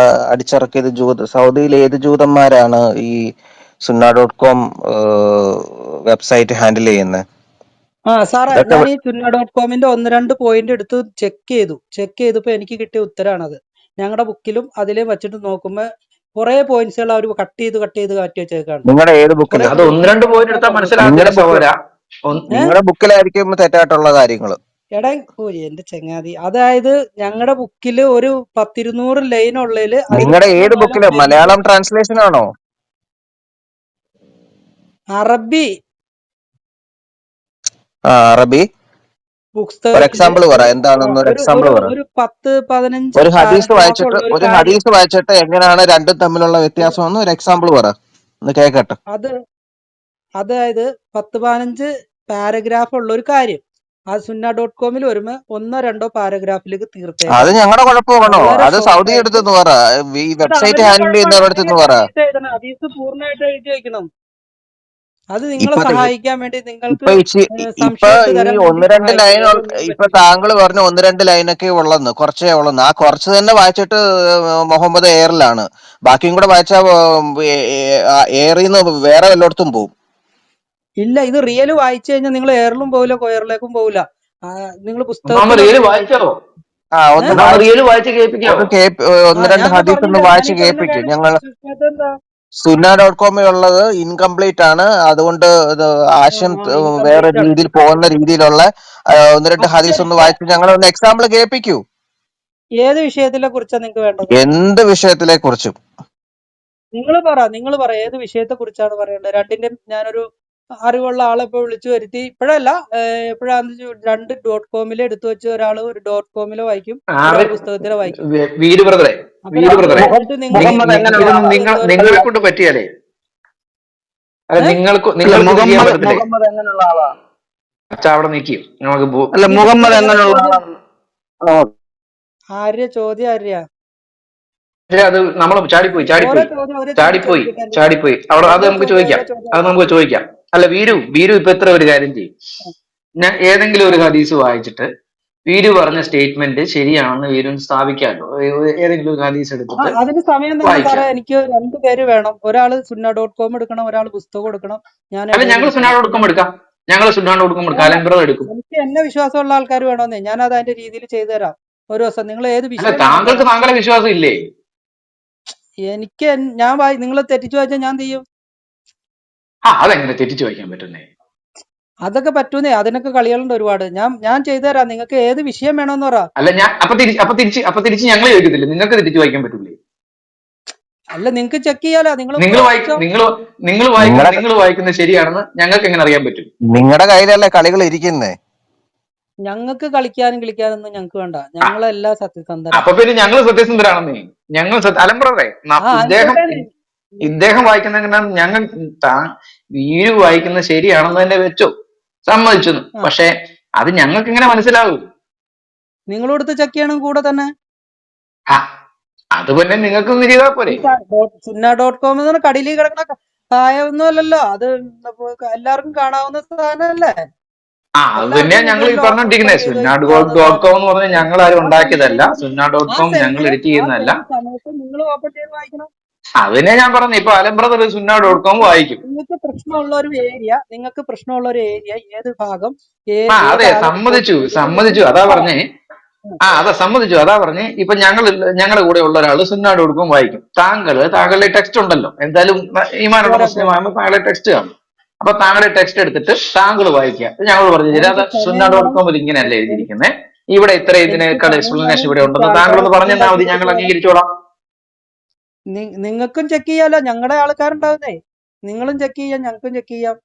അടിച്ചിറക്കിയത് സൗദിയിലെ ഏത് ജൂതന്മാരാണ് ഈ sunna.com വെബ്സൈറ്റ് ഹാൻഡിൽ ചെയ്യുന്നത്? സാറേ, ഇതൊക്കെ ഞാൻ ഈ sunna.comന്റെ 1-2 പോയിന്റ് എടുത്ത് ചെക്ക് ചെയ്തപ്പോ എനിക്ക് കിട്ടിയ ഉത്തരാണത്. ഞങ്ങളുടെ ബുക്കിലും അതിലും വെച്ചിട്ട് നോക്കുമ്പോ കുറെ പോയിന്റ്സുകൾ അവർ കട്ട് ചെയ്ത് മാറ്റി വെച്ചേക്കാണ്. നിങ്ങളുടെ ഏത് കുറെ ബുക്കില്? അത് ഒന്ന് രണ്ട് പോയിന്റ് എടുത്താൽ മനസ്സിലാകത്തില്ല നിങ്ങളുടെ ബുക്ക് സഹോദര. നിങ്ങളുടെ ബുക്കിലായിരിക്കും തെറ്റായിട്ടുള്ള കാര്യങ്ങൾ. എടാ, എന്റെ ചങ്ങാതി, അതായത് ഞങ്ങളുടെ ബുക്കില് ഒരു 10-200 ലൈൻ ഉള്ളതില് അതിൽ നിങ്ങളുടെ ഏത് 3-4 ബുക്കില്? പേരുണ്ട്. മലയാളം ട്രാൻസ്ലേഷൻ ആണോ? അറബി അറബി. ഒരു പുസ്തകത്തില് എക്സാമ്പിൾ പറ, എന്താണെന്ന് ഒരു ഒരു എക്സാമ്പിൾ ഒരു പറ. ഒരു 10-15 ഒരു ഹദീസ് പാരഗ്രാഫ് വായിച്ചിട്ട് ഉള്ള ഒരു കാര്യം. എങ്ങനെയാണ് രണ്ടും തമ്മിലുള്ള വ്യത്യാസം എന്ന് ഒരു എക്സാമ്പിൾ പറ, ഒന്ന് കേക്കട്ടെ. അത് അതായത് 10-15 പാരഗ്രാഫ് ഉള്ള ഒരു കാര്യം ആ sunna.comൽ വരുമ്പോ 1-2 പാരഗ്രാഫിലേക്ക് അത് തീർത്തേക്കണം. ഞങ്ങളുടെ കുഴപ്പമാണോ? വളരെ അത് സൗദി ഷോർട്ടായിട്ട്. എടുത്തെന്ന് പറ, ഈ അത് വെബ്സൈറ്റ് അവരുടെ ഹാൻഡിൽ കുഴപ്പമാണ്. ചെയ്യുന്നവരടുത്തെന്ന് അങ്ങനെയല്ല പറ. ഹദീസ് എഴുതണം. ഹദീസ് പൂർണ്ണമായിട്ട് എഴുതി വെക്കണം. അത് നിങ്ങളെ ഇപ്പൊ സഹായിക്കാൻ വേണ്ടി, നിങ്ങൾക്ക് ഇപ്പൊ ഇപ്പൊ സംശയത്ത് ഈ തരാൻ വേണ്ടി 1-2 സഹായിക്കും. ലൈൻ, വേറെ ഒന്നിനും ഇപ്പൊ പറ്റില്ല. താങ്കൾ പറഞ്ഞ 1-2 ലൈനൊക്കെ ഉള്ളെന്ന്, കുറച്ചേ ഉള്ളെന്ന്. ആ കുറച്ച് തന്നെ വായിച്ചിട്ട് മുഹമ്മദ് എയറിലാണ്. ബാക്കിയും കൂടെ വായിച്ചാ എയറിന്ന് വേറെ വല്ലയിടത്തും പോവും. ഇല്ല, ഇത് റിയൽ വായിച്ചു കഴിഞ്ഞാൽ നിങ്ങൾ എയറിലും പോവില്ല, കൊയറിലേക്കും പോവില്ല. നിങ്ങൾ ഒന്നാമത് റിയല് പുസ്തകത്തിലുള്ളത് വായിക്കാവോ? ഒന്ന് ഒന്നാമത് വായിച്ച്, റിയല് വായിച്ച് കേൾപ്പിക്കാവോ? ഒന്ന് രണ്ട് ഞാൻ ഹദീസ് ഒന്ന് പറഞ്ഞില്ല, ഞാൻ വായിച്ച് ഈ പറഞ്ഞ കേൾപ്പിക്കും. കാര്യം ഞങ്ങൾ അതെന്താ? sunna.com ഉള്ളത് ഇൻകംപ്ലീറ്റ് ആണ്. അതുകൊണ്ട് ഇത് ആശയം വേറെ ഇൻകംപ്ലീറ്റ് ആണ്. രീതിയിൽ പോകുന്ന രീതിയിലുള്ള 1-2 അത് ഹദീസ് ഒന്ന് ഇപ്പൊ വായിച്ച് ഞങ്ങൾ ഒന്ന് എക്സാമ്പിൾ കേൾപ്പിക്കൂ. ഏത് വിഷയത്തിനെ കുറിച്ചാ നിങ്ങൾക്ക് വേണ്ടത്? എന്ത് വിഷയത്തിലെ കുറിച്ചും. നിങ്ങൾ പറ ഏത് വിഷയത്തെ കുറിച്ചാണ് പറയേണ്ടത്. രണ്ടിന്റെയും ഞാനൊരു അറിവുള്ള ആളെ ഇപ്പൊ വിളിച്ചു വരുത്തി, ഇപ്പോഴല്ല, എപ്പോഴാന്ന് 2.comൽ എടുത്തു വെച്ച് ഒരാൾ ഒരു .comൽ വായിക്കും, ഒരാൾ പുസ്തകത്തിലെ വായിക്കും. വീര് ബ്രദറെ, അപ്പൊ വീര് ബ്രദറെ, കഴിഞ്ഞിട്ട് നിങ്ങൾ മുഹമ്മദ് എങ്ങനെയുള്ള ഇതൊന്നും ആളാ? നിങ്ങളെ കൊണ്ട് പറ്റിയാലേ, അല്ല അല്ല, നിങ്ങൾക്ക് ഇത് ചെയ്യാൻ പറ്റത്തില്ലേ? മുഹമ്മദ് എങ്ങനെയുള്ള ആളാ? അച്ഛാ അവിടെ നിൽക്കും, നമുക്ക് അല്ല, മുഹമ്മദ് വേറെ എങ്ങനെയുള്ള ചോദ്യം. ആളാണ്? ആര്യ അത് നമ്മൾ ചാടിപ്പോയി ഓരോ ചാടിപ്പോയി ചോദ്യം ചാടിപ്പോയി ചോദിക്കട്ടെ. ചാടിപ്പോയി അവിടെ. അത് ഓരോ നമുക്ക് ചോദ്യം ചോദിക്കാം, ഓരോ ചോദ്യം അത് നമുക്ക് ചോദിക്കാം. അല്ല വീരു ഇപ്പൊ ഇത്ര ഒരു കാര്യം ചെയ്യും. ഞാൻ ഏതെങ്കിലും ഒരു ഹദീസ് വായിച്ചിട്ട് വീരു പറഞ്ഞ സ്റ്റേറ്റ്മെന്റ് ശരിയാണെന്ന് വീരുന്ന് സ്ഥാപിക്കാമല്ലോ. ഏതെങ്കിലും ഒരു ഹദീസ് എടുത്തിട്ട് അതിന് സമയം തന്നെ സാറേ. വായിക്കാം. എനിക്ക് 2 പേര് വേണം. ഒരാള് sunna.com എടുക്കണം, ഒരാൾ പുസ്തകം എടുക്കണം, ഞാൻ അല്ല ഇടയിൽ ഞങ്ങൾ നിൽക്കണം. സുനാട് എടുക്കാം, ഞങ്ങൾ സുനാട് എടുക്കാം, അല്ല, അലംബ്രത എടുക്കും. എനിക്ക് എന്നെ വിശ്വാസമുള്ള ആൾക്കാർ വേണമെന്നേ. ഞാൻ അത് അതിന്റെ രീതിയിൽ ചെയ്തു തരാം ഒരു ദിവസം. നിങ്ങൾ ഏത് അല്ല വിഷയം വേണം പറ. താങ്കൾക്ക് താങ്കളെ വിശ്വാസം ഇല്ലേ? എനിക്ക് ഞാൻ നിങ്ങൾ തെറ്റിച്ചു വായിച്ചാൽ ഞാൻ ചെയ്യും. അതെങ്ങനെ തെറ്റിച്ച് വായിക്കാൻ പറ്റുന്നേ? അതൊക്കെ പറ്റൂന്നേ. അതിനൊക്കെ കളികളുണ്ട് ഒരുപാട്. ഞാൻ ചെയ്തു തരാം. നിങ്ങൾക്ക് ഏത് വിഷയം വേണമെന്ന് പറ. അല്ല ഞാൻ അപ്പൊ തിരിച്ച് ഞങ്ങൾ ചോദിക്കത്തില്ല, നിങ്ങൾക്ക് തെറ്റിച്ച് വായിക്കാൻ പറ്റൂലേ? അല്ല, നിങ്ങൾക്ക് ചെക്ക് ചെയ്യാലോ. നിങ്ങൾ നിങ്ങൾ വായിച്ചോ. നിങ്ങളുടെ നിങ്ങൾ വായിക്കുന്നത് ശരിയാണെന്ന് ഞങ്ങൾക്ക് എങ്ങനെ അറിയാൻ പറ്റും? നിങ്ങളുടെ കയ്യിലല്ലേ കളികൾ ഇരിക്കുന്നേ. ഞങ്ങൾക്ക് കളിക്കാനും കിളിക്കാനൊന്നും ഞങ്ങൾക്ക് വേണ്ട. ഞങ്ങളെല്ലാം സത്യസന്ധരാ. അപ്പൊ പിന്നെ ഞങ്ങൾ സത്യസന്ധരാണെന്നേ. ഞങ്ങൾ അലംബ്രതേ, ഇദ്ദേഹം ആയിക്കോട്ടെ. ഇദ്ദേഹം വായിക്കുന്ന ഞങ്ങൾ വീരു വായിക്കുന്നത് ശരിയാണെന്ന് തന്നെ വെച്ചു, സമ്മതിച്ചു. പക്ഷെ അത് ഞങ്ങൾക്ക് എങ്ങനെ മനസ്സിലാവും? നിങ്ങൾ കൊടുത്ത് ചെക്ക് ചെയ്യണം കൂടെ തന്നെ. അത് പിന്നെ നിങ്ങൾക്ക് ചെയ്താൽ പോരെ? sunna.com എന്ന് പറഞ്ഞ കടലിൽ കിടക്കുന്ന കായൊന്നും അല്ലല്ലോ. അത് എല്ലാവർക്കും കാണാവുന്ന സാധനമല്ലേ. അത് തന്നെ എല്ലാവർക്കും ഞങ്ങൾ ഈ മൊബൈലിൽ ഓപ്പൺ പറഞ്ഞോണ്ടിരിക്കുന്നത്. ചെയ്ത് sunna.com സാധനം. എന്ന് പറഞ്ഞാൽ ഞങ്ങൾ ആരും ആ ഉണ്ടാക്കിയതല്ല. സമയത്ത് sunna.com ഞങ്ങൾ എഡിറ്റ് ചെയ്യുന്നതല്ല. സമയത്ത് നിങ്ങൾ ഓപ്പൺ ചെയ്ത് വായിക്കണം. അതിനെ ഞാൻ പറഞ്ഞു. ഇപ്പൊ അലൻ ബ്രദർ സുന്നാട് കൊടുക്കാൻ വായിക്കും. നിങ്ങൾക്ക് പ്രശ്നമുള്ള ഒരു ഏരിയ ഏത് ഭാഗം അതെ, ഏതാള് റിപ്പോർട്ട് സമ്മതിച്ചു ചെയ്തിട്ടുണ്ടെങ്കിൽ സമ്മതിച്ചു, നിങ്ങൾ അതാ പറ. പറഞ്ഞേ. അതാ സമ്മതിച്ചു, അതാ പറഞ്ഞേ. ഇപ്പൊ ഞങ്ങളുടെ കൂടെ ഉള്ള ഒരാൾ സുന്നാട് കൊടുക്കും വായിക്കും. താങ്കളുടെ ടെക്സ്റ്റ് ഉണ്ടല്ലോ, എന്തായാലും ഈമാനുള്ള പോരാ മുസ്ലിം പോരാ ആകുമ്പോൾ താങ്കളുടെ ടെക്സ്റ്റ് കാണും. അപ്പൊ താങ്കളുടെ ടെക്സ്റ്റ് എടുത്തിട്ട് താങ്കൾ വായിക്കുക. ഞങ്ങൾ പറഞ്ഞു തരാം, എനിക്ക് അത് സമയം സുന്നാട് വേണം. കൊടുക്കുമ്പോൾ ഇങ്ങനെയല്ല എ- എ- എഴുതിയിരിക്കുന്നത്, ഇവിടെ ഇത്ര എനിക്ക് ഇതിനേക്കാൾ സമയം എക്സ്പ്ലനേഷൻ വേണം. ഇവിടെ എനിക്ക് ഉണ്ടെന്ന് ആൾക്കാരെ താങ്കളൊന്ന് പറഞ്ഞു തന്നാൽ ബുദ്ധിമുട്ടാക്കി മതി, ഞങ്ങൾ എടുക്കുകയാണ്. അംഗീകരിച്ചോളാം. നിങ്ങൾക്കും ചെക്ക് ചെയ്യാലോ, ഞങ്ങളുടെ ആൾക്കാരുണ്ടാവുന്നേ. നിങ്ങളും ചെക്ക് ചെയ്യാം, ഞങ്ങൾക്കും ചെക്ക് ചെയ്യാം,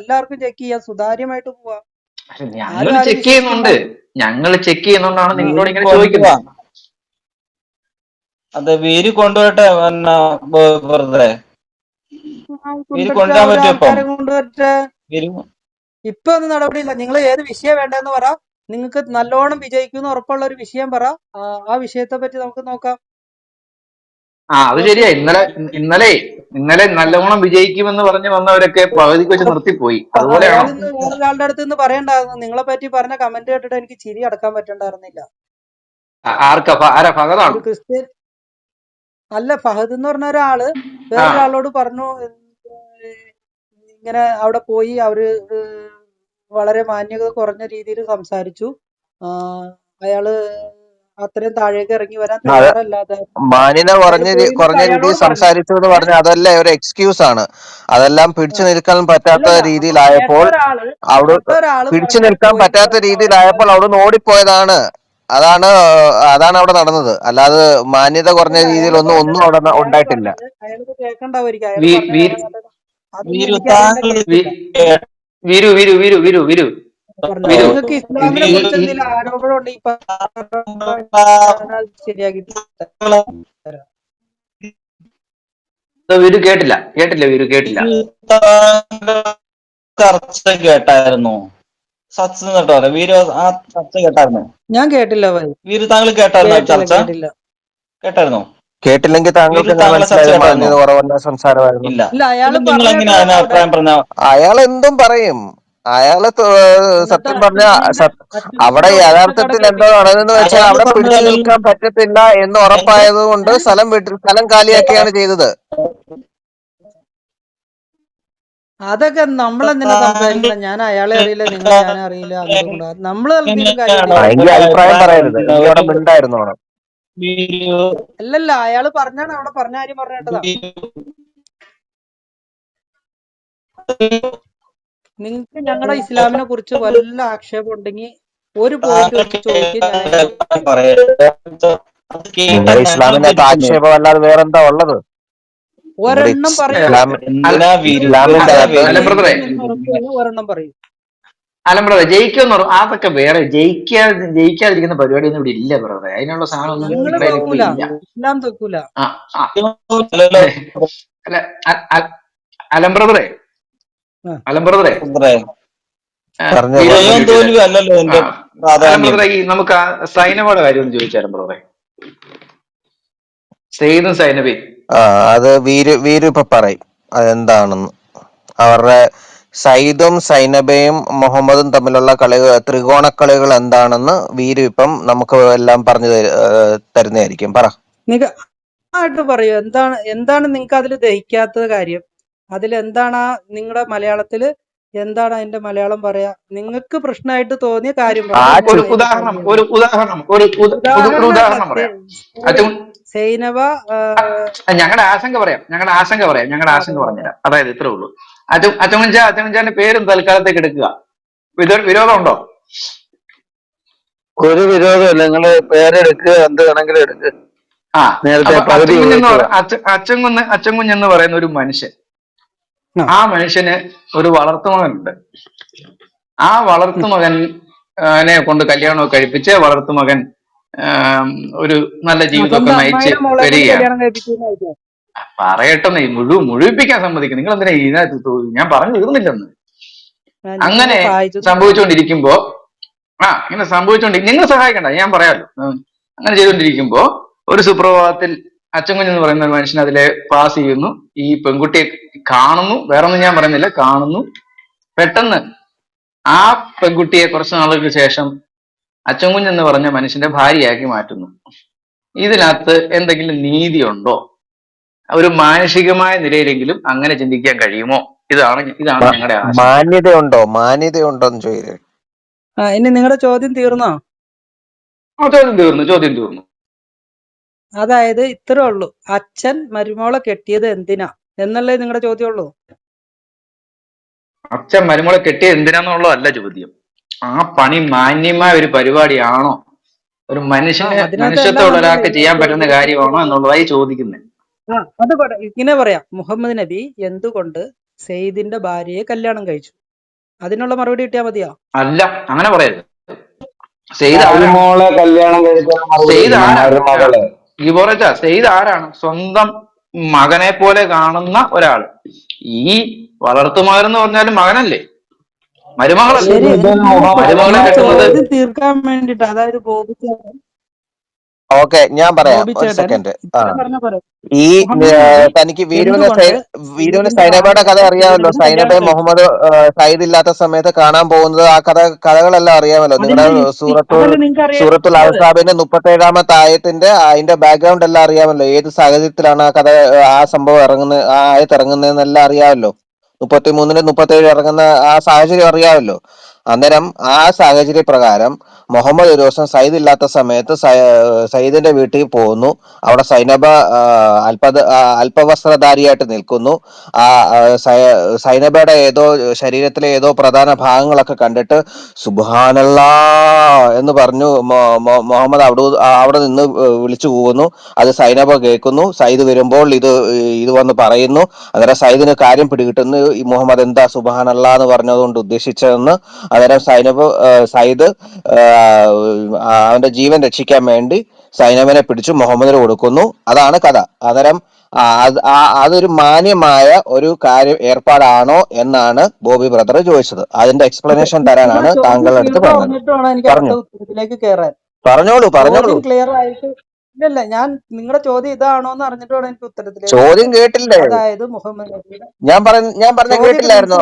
എല്ലാവർക്കും ചെക്ക് ചെയ്യാം, സുതാര്യമായിട്ട് പോവാം. ഞങ്ങൾ ആരും ആരും ചെക്ക് വിശ്വസിക്കണ്ട. ചെയ്യുന്നുണ്ട്, ഞങ്ങൾ ചെക്ക് ചെയ്യുന്നോണ്ടാണ് നിങ്ങളോട് വീര് ഇങ്ങനെ കൊണ്ടുപോവാ. ചോദിക്കുന്നത്. അതെ, വീര് കൊണ്ടുവരട്ടെ പിന്നെ വെറുതെ വീര് കൊണ്ടുവരട്ടെ, കൊണ്ടുവരാൻ അവരെ പറ്റും ഇപ്പം. ആൾക്കാരെ കൊണ്ടുവരട്ടെ. വീര് ഇപ്പൊ ഒന്നും നടപടിയില്ല. നിങ്ങൾ ഏത് വിഷയം വേണ്ടെന്ന് പറ. നിങ്ങൾക്ക് നല്ലോണം വിജയിക്കുന്ന ഉറപ്പുള്ള ഒരു വിഷയം പറ. ആ വിഷയത്തെ പറ്റി നമുക്ക് നോക്കാം. അത് ഓക്കെ. ശരിയാ. ഇന്നലെ നല്ലവണ്ണം വിജയിക്കുമെന്ന് പറഞ്ഞ് വന്നവരൊക്കെ പകുതിക്ക് വെച്ച് നിർത്തിപ്പോയി. അയാൾ അതുപോലെയാണോ? ഇന്ന് വേറൊരാളുടെ അടുത്ത് നിന്ന് പറയണ്ടായിരുന്നു. നിങ്ങളെ പറ്റി പറഞ്ഞ കമന്റ് കേട്ടിട്ട് എനിക്ക് ചിരി അടക്കാൻ പറ്റണ്ടായിരുന്നില്ല. ആരാ ഫഹദാണോ? ഒരു ക്രിസ്ത്യൻ അല്ല, ഫഹദ് എന്ന് പറഞ്ഞ ഒരാള് ആ വേറൊരാളോട് പറഞ്ഞു, ഇങ്ങനെ അവിടെ പോയി അവര് വളരെ മാന്യത കുറഞ്ഞ രീതിയിൽ സംസാരിച്ചു. അയാള് അത്രയും താഴേക്ക് ഇറങ്ങി വരാൻ അത് തയ്യാറല്ലാതെ മാന്യത അയാൾ പോയി എന്നൊക്കെ കുറഞ്ഞ രീതിയിൽ അയാളോട് പറഞ്ഞു. സംസാരിച്ചു എന്ന് പറഞ്ഞാൽ അതെല്ലാം ഒരു എക്സ്ക്യൂസ് ആണ്. അതെല്ലാം പിടിച്ചു നിൽക്കാൻ പറ്റാത്ത അല്ലല്ല, അപ്പൊ രീതിയിലായപ്പോൾ അവിടെ കേട്ട ഒരാള് പിടിച്ചു പറഞ്ഞു നിൽക്കാൻ പോയി എന്ന് പറ്റാത്ത പറഞ്ഞു അവിടെ രീതിയിലായപ്പോൾ അവിടുന്ന് ഓടിപ്പോയതാണ്. അതാണ് അതാണ് അവിടെ നടന്നത്. അല്ലാതെ മാന്യത കുറഞ്ഞ അല്ലല്ല, രീതിയിലൊന്നും ഒന്നും അവിടെ ഉണ്ടായിട്ടില്ല. അയാൾക്ക് കേൾക്കണ്ടാവുമായിരിക്കും. അയാൾ വീ- പറഞ്ഞ വീ- കാര്യം അതൊന്നും വീരു എനിക്കറിയില്ല, താങ്കൾ കേട്ടില്ല. വി- വീരു വീരു വീരു വീരു വീരു പറഞ്ഞു വീരു നിങ്ങൾക്ക് ഇസ്ലാമിനെ ഈ- കുറിച്ച് ഈ- എന്തെങ്കിലും ആരോപണം ഉണ്ടെങ്കിൽ ഞാനത് ശരിയാക്കി തരാം. വീരു കേട്ടില്ല, കേട്ടില്ല, വീരു കേട്ടില്ല. ചർച്ച കേട്ടായിരുന്നു. സത്യം കേട്ടോ വീരു, ആ ചർച്ച കേട്ടായിരുന്നു. ഞാൻ കേട്ടില്ല ഭായി, വീരു താങ്കൾ കേട്ടായിരുന്നു ആ കേട്ടില്ല ചർച്ച? കേട്ടില്ല. കേട്ടായിരുന്നോ? കേട്ടില്ലെങ്കിൽ വീരു താങ്കൾക്ക് എങ്ങനെ താങ്കളെ ചർച്ച മനസ്സിലായത് കേട്ടായിരുന്നോ? മാന്യത കുറവല്ല സംസാരമായിരുന്നു? ഇല്ല. ഇല്ല, അയാള് പിന്നെ നിങ്ങൾ പറഞ്ഞ എങ്ങനെ അതിന് കേട്ടതാണ് അവിടെ. അഭിപ്രായം പറഞ്ഞ? അയാൾ എന്തും പറയും. അയാള് എന്നിട്ട് സത്യം പറഞ്ഞ അവിടെ അച്ഛനെ ഒറ്റക്കാടെ യഥാർത്ഥത്തിൽ എന്തോ കേൾപ്പിക്കുന്നത്. നടന്നെന്ന് വെച്ചാൽ അയാള് അവിടെ പിടിച്ചു പറഞ്ഞാൽ നിൽക്കാൻ പറ്റത്തില്ല എന്ന് എന്റെ ഉറപ്പായത് കൊണ്ട് സ്ഥലം കാലിയാക്കിയാണ് ചെയ്തത്. അതൊക്കെ നമ്മളെന്തിനാ താങ്കൾ സംസാരിക്കണം? ഞാൻ അയാളെ അറിയില്ല, നിങ്ങൾ ഞാനെ അറിയില്ല, അങ്ങോട്ടും ഇങ്ങോട്ടും നമ്മൾ എന്തെങ്കിലും കാര്യം എങ്ങനെയാണോ ഡിബേറ്റ് എങ്കിൽ ചെയ്യാം. അഭിപ്രായം അഭിപ്രായം പറയരുത്, എങ്കിൽ അവിടെ പറഞ്ഞവര് മിണ്ടായിരുന്നോണം. വീരു അല്ലല്ല, അയാള് പറഞ്ഞാണ് അവിടെ പറഞ്ഞ കാര്യം പറഞ്ഞു കേട്ടതാ. നിങ്ങൾക്ക് ഞങ്ങളുടെ ഇസ്ലാമിനെ കുറിച്ച് വല്ല ആക്ഷേപം ഉണ്ടെങ്കിൽ ഒരു പോയിന്റ് താങ്കൾ വെച്ച് ചോദിക്കുക, ഞാൻ അതിന് അഭിപ്രായം പറയരുത്. അത് കേട്ടാൽ നിങ്ങളുടെ ഞങ്ങൾ ഇസ്ലാമിനകത്ത് തിരിക്കുന്നു. ആക്ഷേപം അല്ലാതെ വേറെന്താ ഉള്ളത്? നിങ്ങളുടെ ഒരെണ്ണം പറയൂ. എന്തിനാ വീരു ഇസ്ലാമിന്റെ നിങ്ങൾക്ക് എന്തിനാ അകത്ത് അലൻ ബ്രദറെ, ജയിക്കുമെന്ന് ഉറപ്പുള്ള ഒരെണ്ണം പറയൂ. അലൻ ബ്രദറെ, ജയിക്കുമെന്ന് പറഞ്ഞു. അതൊക്കെ വേറെ. ജയിക്കാതിരിക്കുന്ന പരിപാടിയൊന്നും ഇവിടെ ഇല്ല ബ്രദറെ. അതിനുള്ള സാധനമൊന്നും ഞങ്ങള് നിങ്ങളുടെ കയ്യിൽ ഇപ്പൊ തോക്കൂല, ഇല്ല. ഇസ്ലാം തോക്കൂല. ആ ആ അല്ലല്ലോ അല്ല, അ- അ- അലൻ ബ്രദറെ, ആ, അലൻ ബ്രദറെ, ബ്രദറെ. പറഞ്ഞോ വീഡിയോ ഒന്ന് പറഞ്ഞോ. ജയവും മ്യൂട്ട് ചെയ്തേ. തോൽവിയും അല്ലല്ലോ ആ, എന്റെ അലൻ പ്രാധാന്യം. ബ്രദറെ, നമുക്ക് ആ സൈനബയുടെ കാര്യം ഒന്ന് ചോദിച്ചാലും ബ്രദറെ. സെയ്തും സൈനബയും. അത് വീരു ഇപ്പൊ പറയും അതെന്താണെന്ന്. അവരുടെ സയ്യിദും സൈനബയും മുഹമ്മദും തമ്മിലുള്ള ത്രികോണക്കളികൾ എന്താണെന്ന് വീരു ഇപ്പം നമുക്ക് എല്ലാം പറഞ്ഞു തരുന്നതായിരിക്കും. പറ. നിങ്ങ ആയിട്ട് പറയൂ. എന്താണ് നിങ്ങൾക്ക് അതിൽ ദഹിക്കാത്ത കാര്യം? അതിലെന്താണ് നിങ്ങളുടെ മലയാളത്തില് എന്താണ് അതിന്റെ മലയാളം പറയാ? നിങ്ങൾക്ക് പ്രശ്നമായിട്ട് തോന്നിയ കാര്യം പറ. ആ ഞാൻ ഒരു അതിനെ ഉദാഹരണം പറഞ്ഞു ഒരു തരാം. ഉദാഹരണം ഒരു ഉദാഹരണമല്ല, ഉദാഹരണം പറയാം. സോറി, അച്ഛൻ, സൈനബ. ഞങ്ങളുടെ ആശങ്ക പറയാം, ഞങ്ങളുടെ ആശങ്ക പറഞ്ഞുതരാം. അതായത് ഇത്രേ ഉള്ളൂ. അച്ചമുഞ്ചാന്റെ പേരും തൽക്കാലത്തേക്ക് എടുക്കുക. വിരോധം ഉണ്ടോ? ഒരു വിരോധമില്ല, നിങ്ങള് പേരെടുക്കുക, എന്ത് വേണമെങ്കിലും എടുക്കുക. ആ, നേരത്തെ അപ്പൊ പകുതി ചോദിച്ചതാ. അച്ചൻകുഞ്ഞെന്ന് പറയുന്ന ഒരു മനുഷ്യൻ, ആ, ആ മനുഷ്യന് ഒരു വളർത്തുമകനുണ്ട്. ആ വളർത്തുമകനെ കൊണ്ട് കല്യാണമൊക്കെ കഴിപ്പിച്ച് വളർത്തുമകൻ ഒരു നല്ല ജീവിതമൊക്കെ സ്വന്തം നയിച്ച് അമ്മായിയുടെ മോളെ കൊണ്ട് വരികയാണ്. കല്യാണം കഴിപ്പിച്ചു. പറയട്ടെന്നേ, മുഴുവിപ്പിക്കാൻ സമ്മതിക്കും. നിങ്ങൾ എന്തിനാ ഇതിനകത്ത് ഞാൻ പറഞ്ഞു തീർന്നില്ലെന്ന്. നിങ്ങൾ അങ്ങനെ സഹായിച്ചു. സംഭവിച്ചുകൊണ്ടിരിക്കുമ്പോ, നിങ്ങൾ സഹായിക്കണ്ട, ഞാൻ പറയാമല്ലോ. അങ്ങനെ ചെയ്തുകൊണ്ടിരിക്കുമ്പോ ഒരു സുപ്രഭാതത്തിൽ അച്ചൻകുഞ്ഞ് എന്ന് പറയുന്ന ഒരു മനുഷ്യൻ അതിലെ പാസ് ചെയ്യുന്നു. ഈ പെൺകുട്ടിയെ കാണുന്നു. വേറൊന്നും ഞാൻ പറയുന്നില്ല, കാണുന്നു. പെട്ടെന്ന് ആ പെൺകുട്ടിയെ കുറച്ചു നാളുകൾക്ക് ശേഷം അച്ചൻകുഞ്ഞ് എന്ന് പറഞ്ഞ മനുഷ്യന്റെ ഭാര്യയാക്കി മാറ്റുന്നു. ഇതിനകത്ത് എന്തെങ്കിലും നീതി ഉണ്ടോ? ഒരു മാനുഷികമായ നിലയിലെങ്കിലും അങ്ങനെ ചിന്തിക്കാൻ കഴിയുമോ? ഇതാണ് ഞങ്ങളുടെ ആശങ്ക. മാന്യതയുണ്ടോ എന്ന് ചോദിക്കേ. ഇനി നിങ്ങളുടെ ചോദ്യം തീർന്നോ? ചോദ്യം തീർന്നു. അതായത് ഇത്രേ ഉള്ളൂ, അച്ഛൻ മരുമോളെ കെട്ടിയത് എന്തിനാ എന്നല്ലേ നിങ്ങളുടെ ചോദ്യമുള്ളൂ. അച്ഛൻ മരുമോളെ കെട്ടിയത് എന്തിനാന്നുള്ളതല്ല ചോദ്യം. ആ പണി മാന്യമായ ഒരു പരിപാടിയാണോ, ഒരു അതിനകത്തെല്ലാം മനുഷ്യത്വമുള്ള ഉണ്ടല്ലോ. ഒരാൾക്ക് ചെയ്യാൻ പറ്റുന്ന കാര്യമാണോ എന്നുള്ളതായി ചോദിക്കുന്നത്. അത് ഇങ്ങനെ പറയാം, മുഹമ്മദ് നബി എന്തുകൊണ്ട് സെയ്ദിന്റെ ഭാര്യയെ കല്യാണം കഴിച്ചു? അതിനുള്ള മറുപടി കിട്ടിയാ മതിയോ? അല്ല, അങ്ങനെ പറയരുത്. സെയ്ദ് മരുമോളെ കല്യാണം മരുമകളെ. സെയ്ദ് ആരാണ്? സ്വന്തം മകനെ പോലെ കാണുന്ന ഒരാൾ. ഈ വളർത്തുമകൻ എന്ന് പറഞ്ഞാലും മകനല്ലേ, മരുമകളല്ലേ. ശരി, മരുമകളെ കെട്ടുന്നത് ചോദ്യം തീർക്കാൻ വേണ്ടിട്ട്, അതായത് ഗോപിച്ചേട്ടൻ ഓക്കെ, ഞാൻ പറയാം ഒരു സെക്കൻഡ്. പറഞ്ഞ പോലെ ഈ തനിക്ക് വീരുവിന് സൈനബയുടെ കഥ അറിയാമല്ലോ. സൈനബ മുഹമ്മദ് സയ്യിദ് ഇല്ലാത്ത സമയത്ത് കാണാൻ പോകുന്നത്, ആ കഥകളെല്ലാം അറിയാമല്ലോ. നിങ്ങളുടെ സൂറത്തുൽ അഹ്സാബിന്റെ 37-ാമത്തെ ആയത്തിന്റെ അതിന്റെ ബാക്ക്ഗ്രൗണ്ട് എല്ലാം അറിയാമല്ലോ. ഏത് സാഹചര്യത്തിലാണ് ആ സംഭവം ഇറങ്ങുന്നത്, ആ ആയത്ത് ഇറങ്ങുന്നതെന്നെല്ലാം അറിയാമല്ലോ. 33-ന് 37 ഇറങ്ങുന്ന ആ സാഹചര്യം അറിയാമല്ലോ. അന്നേരം ആ സാഹചര്യ പ്രകാരം മുഹമ്മദ് ഒരു ദിവസം സയ്യിദ് ഇല്ലാത്ത സമയത്ത് സയ്യിദിന്റെ വീട്ടിൽ പോകുന്നു. അവിടെ സൈനബ അല്പവസ്ത്രധാരിയായിട്ട് നിൽക്കുന്നു. ആ സൈനബയുടെ ശരീരത്തിലെ ഏതോ പ്രധാന ഭാഗങ്ങളൊക്കെ കണ്ടിട്ട് സുബ്ഹാനല്ലാ എന്ന് പറഞ്ഞു മുഹമ്മദ് അവിടെ നിന്ന് വിളിച്ചു പോകുന്നു. അത് സൈനബ കേൾക്കുന്നു. സയ്യിദ് വരുമ്പോൾ ഇത് വന്ന് പറയുന്നു. അന്നേരം സയ്യിദിന് കാര്യം പിടികിട്ടുന്നു, ഈ മുഹമ്മദ് എന്താ സുബ്ഹാനല്ലാ എന്ന് പറഞ്ഞതുകൊണ്ട് ഉദ്ദേശിച്ചതെന്ന്. അന്നേരം സയ്യിദ് അവന്റെ ജീവൻ രക്ഷിക്കാൻ വേണ്ടി സൈനബിനെ പിടിച്ചു മുഹമ്മദിന് കൊടുക്കുന്നു. അതാണ് കഥ. അന്നേരം അതൊരു മാന്യമായ ഒരു ഏർപ്പാടാണോ എന്നാണ് ബോബി ബ്രദർ ചോദിച്ചത്. അതിന്റെ എക്സ്പ്ലനേഷൻ തരാനാണ് താങ്കളുടെ അടുത്ത് പറഞ്ഞോളൂ. ക്ലിയർ ആയിട്ട് ഇല്ല, ഞാൻ നിങ്ങളുടെ ചോദ്യം ഇതാണോ എന്ന് അറിഞ്ഞിട്ട് വേണം എനിക്ക് ഉത്തരത്തിലേക്ക്. ചോദ്യം കേട്ടില്ലേ? അതായത് മുഹമ്മദ് നബിയുടെ ഞാൻ പറഞ്ഞ കേട്ടില്ലായിരുന്നു?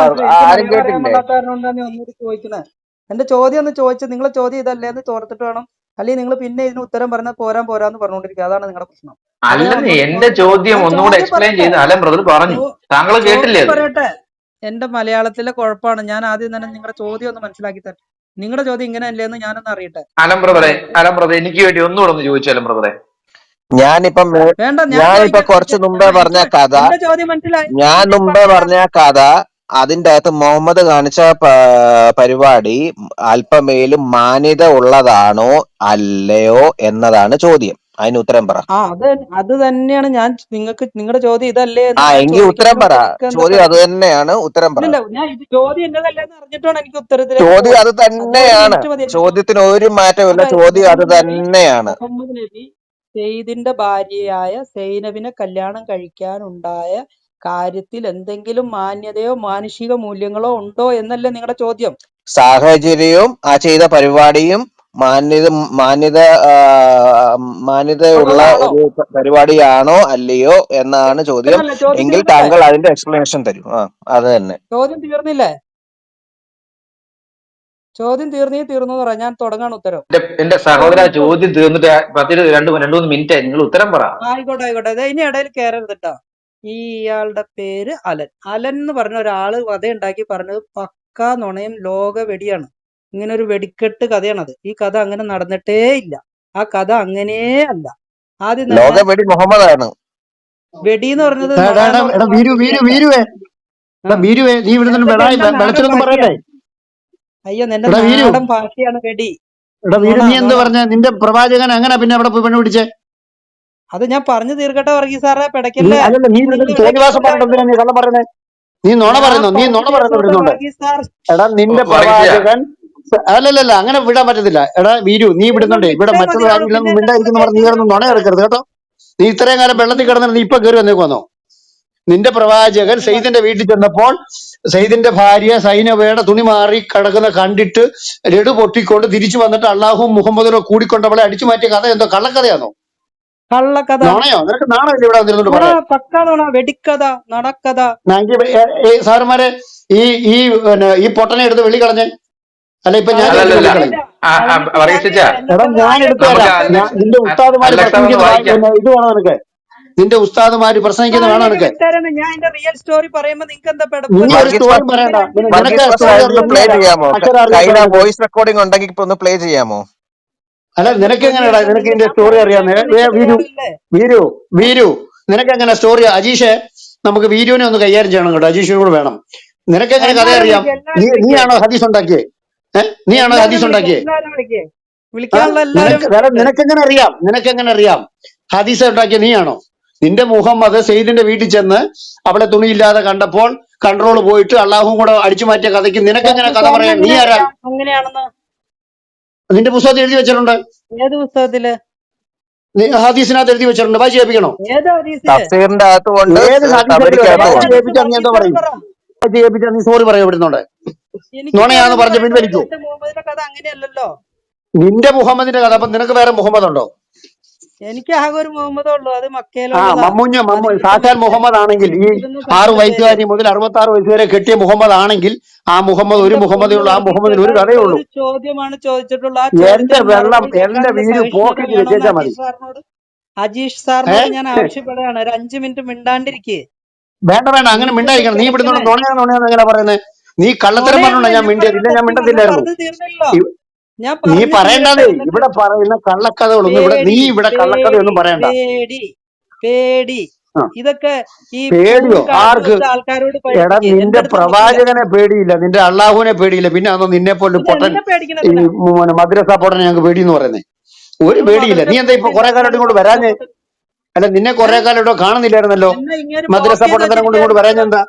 ആരും കേട്ടില്ലേ? ഒന്നുകൂടി ചോദിക്കണേ. എന്റെ ചോദ്യം ഒന്ന് ചോദിച്ചു, നിങ്ങളെ ചോദ്യം ഇതല്ലേ എന്ന് തോർത്തിട്ട് വേണം. അല്ലെങ്കിൽ നിങ്ങൾ പിന്നെ ഇതിന് ഉത്തരം പറഞ്ഞാൽ പോരാന്ന് പറഞ്ഞുകൊണ്ടിരിക്കുക. അതാണ് നിങ്ങളുടെ പ്രശ്നം. അല്ലെന്നേ, എന്റെ ചോദ്യം ഒന്നുകൂടെ എക്സ്പ്ലെയിൻ ചെയ്ത് അലൻ ബ്രദർ പറഞ്ഞു. താങ്കൾ കേട്ടില്ലേ? പറയട്ടെ, എന്റെ മലയാളത്തിലെ കുഴപ്പമാണ്. ഞാൻ ആദ്യം തന്നെ നിങ്ങളുടെ ചോദ്യം ഒന്ന് മനസ്സിലാക്കി തരാം. നിങ്ങളുടെ ചോദ്യം ഇങ്ങനെ അല്ലേന്ന് ഞാനൊന്ന് അറിയട്ടെ. അലൻ ബ്രദറെ എനിക്ക് വേണ്ടി ഒന്നുകൂടെ ഒന്ന് ചോദിച്ചു അലൻ ബ്രദറെ. ഞാനിപ്പോ കുറച്ച് മുമ്പേ പറഞ്ഞ കഥ, അതിന്റെ അകത്ത് മുഹമ്മദ് കാണിച്ച പരിപാടി അല്പമേലും മാന്യത ഉള്ളതാണോ അല്ലയോ എന്നതാണ് ചോദ്യം. അതിന് ഉത്തരം പറ. അത് തന്നെയാണ് ഞാൻ നിങ്ങളുടെ ചോദ്യം ഇതല്ലേ? എങ്കിൽ ഉത്തരം പറ. ചോദ്യം അത് തന്നെയാണ്, ഉത്തരം പറ. ചോദ്യം എന്നതല്ലേന്ന് അറിഞ്ഞിട്ടാണ് എനിക്ക് ഉത്തരത്തിൽ. ചോദ്യം അത് തന്നെയാണ്, ചോദ്യത്തിന് ഒരു മാറ്റമില്ല. ചോദ്യം അത് തന്നെയാണ്. മുഹമ്മദ് നബി സെയ്ദിന്റെ ഭാര്യയായ സൈനബിനെ കല്യാണം കഴിക്കാനുണ്ടായ കാര്യത്തിൽ എന്തെങ്കിലും മാന്യതയോ മാനുഷിക മൂല്യങ്ങളോ ഉണ്ടോ എന്നല്ലേ നിങ്ങളുടെ ചോദ്യം? സാഹചര്യവും ആ ചെയ്ത പരിപാടിയും മാന്യതയുള്ള ഒരു പരിപാടിയാണോ അല്ലയോ എന്നാണ് ചോദ്യം. എങ്കിൽ താങ്കൾ അതിന്റെ എക്സ്പ്ലനേഷൻ തരൂ. അത് തന്നെ. ചോദ്യം തീർന്നില്ലേ? ചോദ്യം തീർന്നു പറ, ഞാൻ തുടങ്ങാണ് ഉത്തരം. എന്റെ സഹോദര, ചോദ്യം തീർന്നിട്ട് 2-3 മിനിറ്റ് നിങ്ങൾ ഉത്തരം പറ. ആയിക്കോട്ടെ. ഇനി ഇടയിൽ കയറരുത് കേട്ടോ. ഇയാളുടെ പേര് അലൻ. അലൻ എന്ന് പറഞ്ഞ ഒരാള് കഥ ഉണ്ടാക്കി പറഞ്ഞത് പക്കാ നുണയും ലോക വെടിയാണ്. ഇങ്ങനെ ഒരു വെടിക്കെട്ട് കഥയാണത്. ഈ കഥ അങ്ങനെ നടന്നിട്ടേ ഇല്ല. ആ കഥ അങ്ങനേ അല്ല. ആദ്യം വെടി മുഹമ്മദാണ്. വെടി എന്ന് പറഞ്ഞത് അയ്യോ, നിന്റെ നാടൻ ഭാഷയാണ് വെടി. നീ എന്ത് പറഞ്ഞ? നിന്റെ പ്രവാചകൻ അങ്ങനെ പിന്നെ അവിടെ പോയി പെണ്ണ് പിടിച്ചേ? അത് ഞാൻ പറഞ്ഞു തീർക്കട്ടെ വർഗീസ് സാറേ, പിടയ്ക്കല്ലേ. നീ നുണ പറയുന്നു. എടാ, നിന്റെ പ്രവാചകൻ അല്ലല്ല, അങ്ങനെ വിടാൻ പറ്റത്തില്ല. എടാ വീരു, നീ വിടുന്നുണ്ടേ. ഇവിടെ മറ്റുള്ള ആരെങ്കിലും മിണ്ടായിരിക്കുന്ന പറഞ്ഞ് നീ കിടന്ന് നുണ എടുക്കരുത് കേട്ടോ. നീ ഇത്രയും കാലം വെള്ളത്തിൽ കിടന്നിട്ട് നീ ഇപ്പൊ കയറി വന്നേക്കുവന്നോ? നിന്റെ പ്രവാചകൻ സെയ്ദിന്റെ വീട്ടിൽ ചെന്നപ്പോൾ സെയ്ദിന്റെ ഭാര്യ സൈനബയുടെ തുണി മാറി കിടക്കുന്ന കണ്ടിട്ട് ലഡു പൊട്ടിക്കൊണ്ട് തിരിച്ചു വന്നിട്ട് അള്ളാഹും മുഹമ്മദിനോ കൂടിക്കൊണ്ടവളെ അടിച്ചു മാറ്റിയ കഥ എന്തോ കള്ളക്കഥയാണോ? കള്ളക്കഥ. നുണയോ? നിനക്ക് നാണമില്ല ഇവിടെ വന്നിരുന്നോണ്ട് പറയാൻ? വെടിക്കഥ, നടക്കഥ. സാറുമാരെ ഈ പൊട്ടനെ എടുത്ത് വെളി കളഞ്ഞേ. അല്ല, ഇപ്പൊ ഞാൻ എടുത്തു തരാം. നിന്റെ ഉസ്താദുമാര് ഇത് വേണോ നിനക്ക്? നിന്റെ ഉസ്താദുമാര് പ്രസംഗിക്കുന്ന വേണം ഉസ്താദിനൊക്കെ നിനക്ക്. വിട്ടാരാണ് ഞാൻ എന്റെ റിയൽ സ്റ്റോറി പറയുമ്പോ നിങ്ങൾക്ക് എന്താ നീ പെടപ്പ്? ഒരു വർഗീസ് സ്റ്റോറി പാസ്റ്റർ, പറയണ്ട. നിനക്ക് വർഗീസ് പാസ്റ്റർ സ്റ്റോറി അതൊന്ന് പ്ലേ അറിയത്തില്ല, ചെയ്യാമോ? അക്ഷരം അറിയത്തില്ല കയ്യിലെ നിനക്ക്. വോയിസ് റെക്കോർഡിംഗ് ഉണ്ടെങ്കിൽ ഇപ്പൊ ഒന്ന് പ്ലേ ചെയ്യാമോ? അല്ല എന്റെ നിനക്ക് പൊന്നു എങ്ങനെയാടാ ചേട്ടാ, നിനക്ക് ഇതിന്റെ ഞാൻ സ്റ്റോറി പറയുന്നത് അറിയാന്ന്? കേൾക്കാൻ നിൽക്കുന്ന വീരു ഒരാളല്ലേ? വീരു വീരു നിനക്ക് എങ്ങനെ സ്റ്റോറി? അജീഷെ, നമുക്ക് വീരുവിനെ ഒന്ന് കൈകാര്യം ചെയ്യണം കേട്ടോ, അജീഷിനും കൂടെ വേണം. നിനക്ക് എങ്ങനെ കഥ എല്ലാരും അറിയാം? വിളിക്കുക, എല്ലാരും വിളിക്കുക, നീയാണോ ഹദീസ് ഉണ്ടാക്കിയേ? നീയാണോ എല്ലാരും ഹദീസ് വിളിക്കുക, ഉണ്ടാക്കിയേ? എല്ലാരും വിളിക്കുക, വിളിക്കാനുള്ള എല്ലാരും വേറെ വിളിക്കട്ടെ. നിനക്കെങ്ങനെ അറിയാം? നിനക്കെങ്ങനെ അറിയാം ഹദീസ് ഉണ്ടാക്കിയ നീയാണോ? നിന്റെ മുഹമ്മദ് സെയ്ദിന്റെ വീട്ടിൽ ചെന്ന് അവിടെ തുണിയില്ലാതെ കണ്ടപ്പോൾ കൺട്രോൾ പോയിട്ട് അള്ളാഹും കൂടെ അടിച്ചു മാറ്റിയ കഥയ്ക്ക് നിനക്കെങ്ങനെ കഥ വർഗീസാറിന് പറയാൻ? നീ എങ്ങനെ ആരാ? അറിയാം അങ്ങനെയാണെന്ന്? നിന്റെ പുസ്തകത്തിൽ എഴുതി വെച്ചിട്ടുണ്ട്, ഏത് പുസ്തകത്തില്? ഹദീസിനകത്ത് എഴുതി വെച്ചിട്ടുണ്ട്. വായിച്ച് കേൾപ്പിക്കണോ? ഏത് ഹദീസില്? തഫ്സീറിന്റെ അകത്തുകൊണ്ട്, ഏത് ഹദീസെങ്കിലും ഏത് വായിച്ച് തബരിക്കകത്തുകൊണ്ട്. ഹദീസ്? കേൾപ്പിച്ചാൽ നീ എന്താ വർഗീസാറ് പറയും? പറ. വായിച്ച് കേൾപ്പിച്ചാൽ നീ സോറി പറയും ഇവിടുന്നുണ്ട്. നുണയാന്ന് എനിക്കറിയാവുന്ന പറഞ്ഞ് പറയട്ടെ. പിൻവലിക്കൂ. എന്റെ മുഹമ്മദിന്റെ കഥ അങ്ങനെയല്ലല്ലോ. നിന്റെ മുഹമ്മദിന്റെ കഥ. അപ്പൊ നിനക്ക് വേറെ മുഹമ്മദ് ഉണ്ടോ? എനിക്ക് ആകെ ഒരു മുഹമ്മദേ ഉള്ളൂ, അത് ആ മക്കയിലുള്ളതാ. സാക്ഷാൽ മദീനത്തെ മുഹമ്മദ് ആണെങ്കിൽ, ഈ ഇരുന്ന 6 സ്ഥലത്തിന്റെ പേര്. വയസ്സുകാരി മുതൽ 66 വയസ്സ് വരെ കെട്ടിയ മുഹമ്മദ് ആണെങ്കിൽ, ആ മുഹമ്മദ് ഒരു എന്റെ മുഹമ്മദേ പൊന്നു ഉള്ളൂ. ആ മുഹമ്മദിന് വർഗീസേട്ടാ, ഒരു കഥയേ ഇവിടെ ഉള്ളൂ. ഒരു ചോദ്യമാണ് ചോദിച്ചിട്ടുള്ളൂ. ആ എന്റെ ചോദ്യത്തിന് വെള്ളം, മറുപടി എന്റെ കേൾക്കാനുള്ള വീട് സഹിഷ്ണുത പോക്കറ്റിൽ വേണമെന്ന് വെച്ചേച്ചാ മതി. അജീഷ് സാറിനോട് ഏഹ് ഞാൻ ആവശ്യപ്പെടുകയാണ്. ഒരു 5 മിനിറ്റ് മിണ്ടാണ്ടിരിക്കേ. വേണ്ട വേണ്ട, അങ്ങനെ നിങ്ങൾക്കല്ലേ മിണ്ടായിരിക്കണം. നീ ഇവിടുന്ന് കിടക്കണേ? നുണയാന്ന് എങ്ങനെ പറയുന്നത്? നീ കള്ളത്തരം നുണയല്ല, പറഞ്ഞോണ്ടാ ഞാൻ ഞാൻ മിണ്ടിയത്. പറയുന്നത് ഇല്ല, ഞാൻ സത്യമാണ്. ഞാൻ മിണ്ടത്തില്ലായിരുന്നു. പറഞ്ഞു തീർന്നല്ലോ. ഇ- ഞാൻ നീ പറഞ്ഞു തീരട്ടെ. പറയണ്ടതേ. എന്നിട്ട് ഇവിടെ പറയുന്ന കള്ളക്കഥകളൊന്നും നീ പേടി, ഇവിടെ പേടി, കള്ളക്കഥയൊന്നും പറയണ്ട. പേടി, പേടി, ആ, ഇതൊക്കെ ഈ പേടിയോ? പൂവും കാടും ആർക്ക്? വെച്ച ആൾക്കാരോട് എടാ, പഠിപ്പിക്കുക. എന്റെ നിന്റെ അടുത്ത് പറ്റില്ല. പ്രവാചകനെ പേടിയില്ല, നിന്റെ അള്ളാഹുവിനെ പേടിയില്ല, പിന്നെ അന്ന് നിന്നെ പോലെ പിന്നെ പൊട്ടൻ, എന്നെ ഈ പേടിക്കണതിനാ? മദ്രസ പൊട്ടനെ ഞങ്ങൾക്ക് പേടിയെന്ന് പറയുന്നത്. ഒരു നിങ്ങൾ പേടിയില്ല. മദ്രസ നീ എന്താ ഇപ്പൊ പോയിട്ടില്ല, കുറെ കാലമായിട്ട് നിങ്ങൾ ഇങ്ങോട്ട് മദ്രസ വരാഞ്ഞേ? പോയിട്ട്. അല്ല, നിന്നെ കുറെ കാലമായിട്ടോ കാണുന്നില്ലായിരുന്നല്ലോ. എന്നെ ഇങ്ങനെ മദ്രസ ബ്ലോക്ക് ചെയ്ത് പൊട്ടത്തരം കൊണ്ട് ഇങ്ങോട്ട് വെച്ചിരിക്കുകയായിരുന്നല്ലോ. വരാഞ്ഞെന്താ?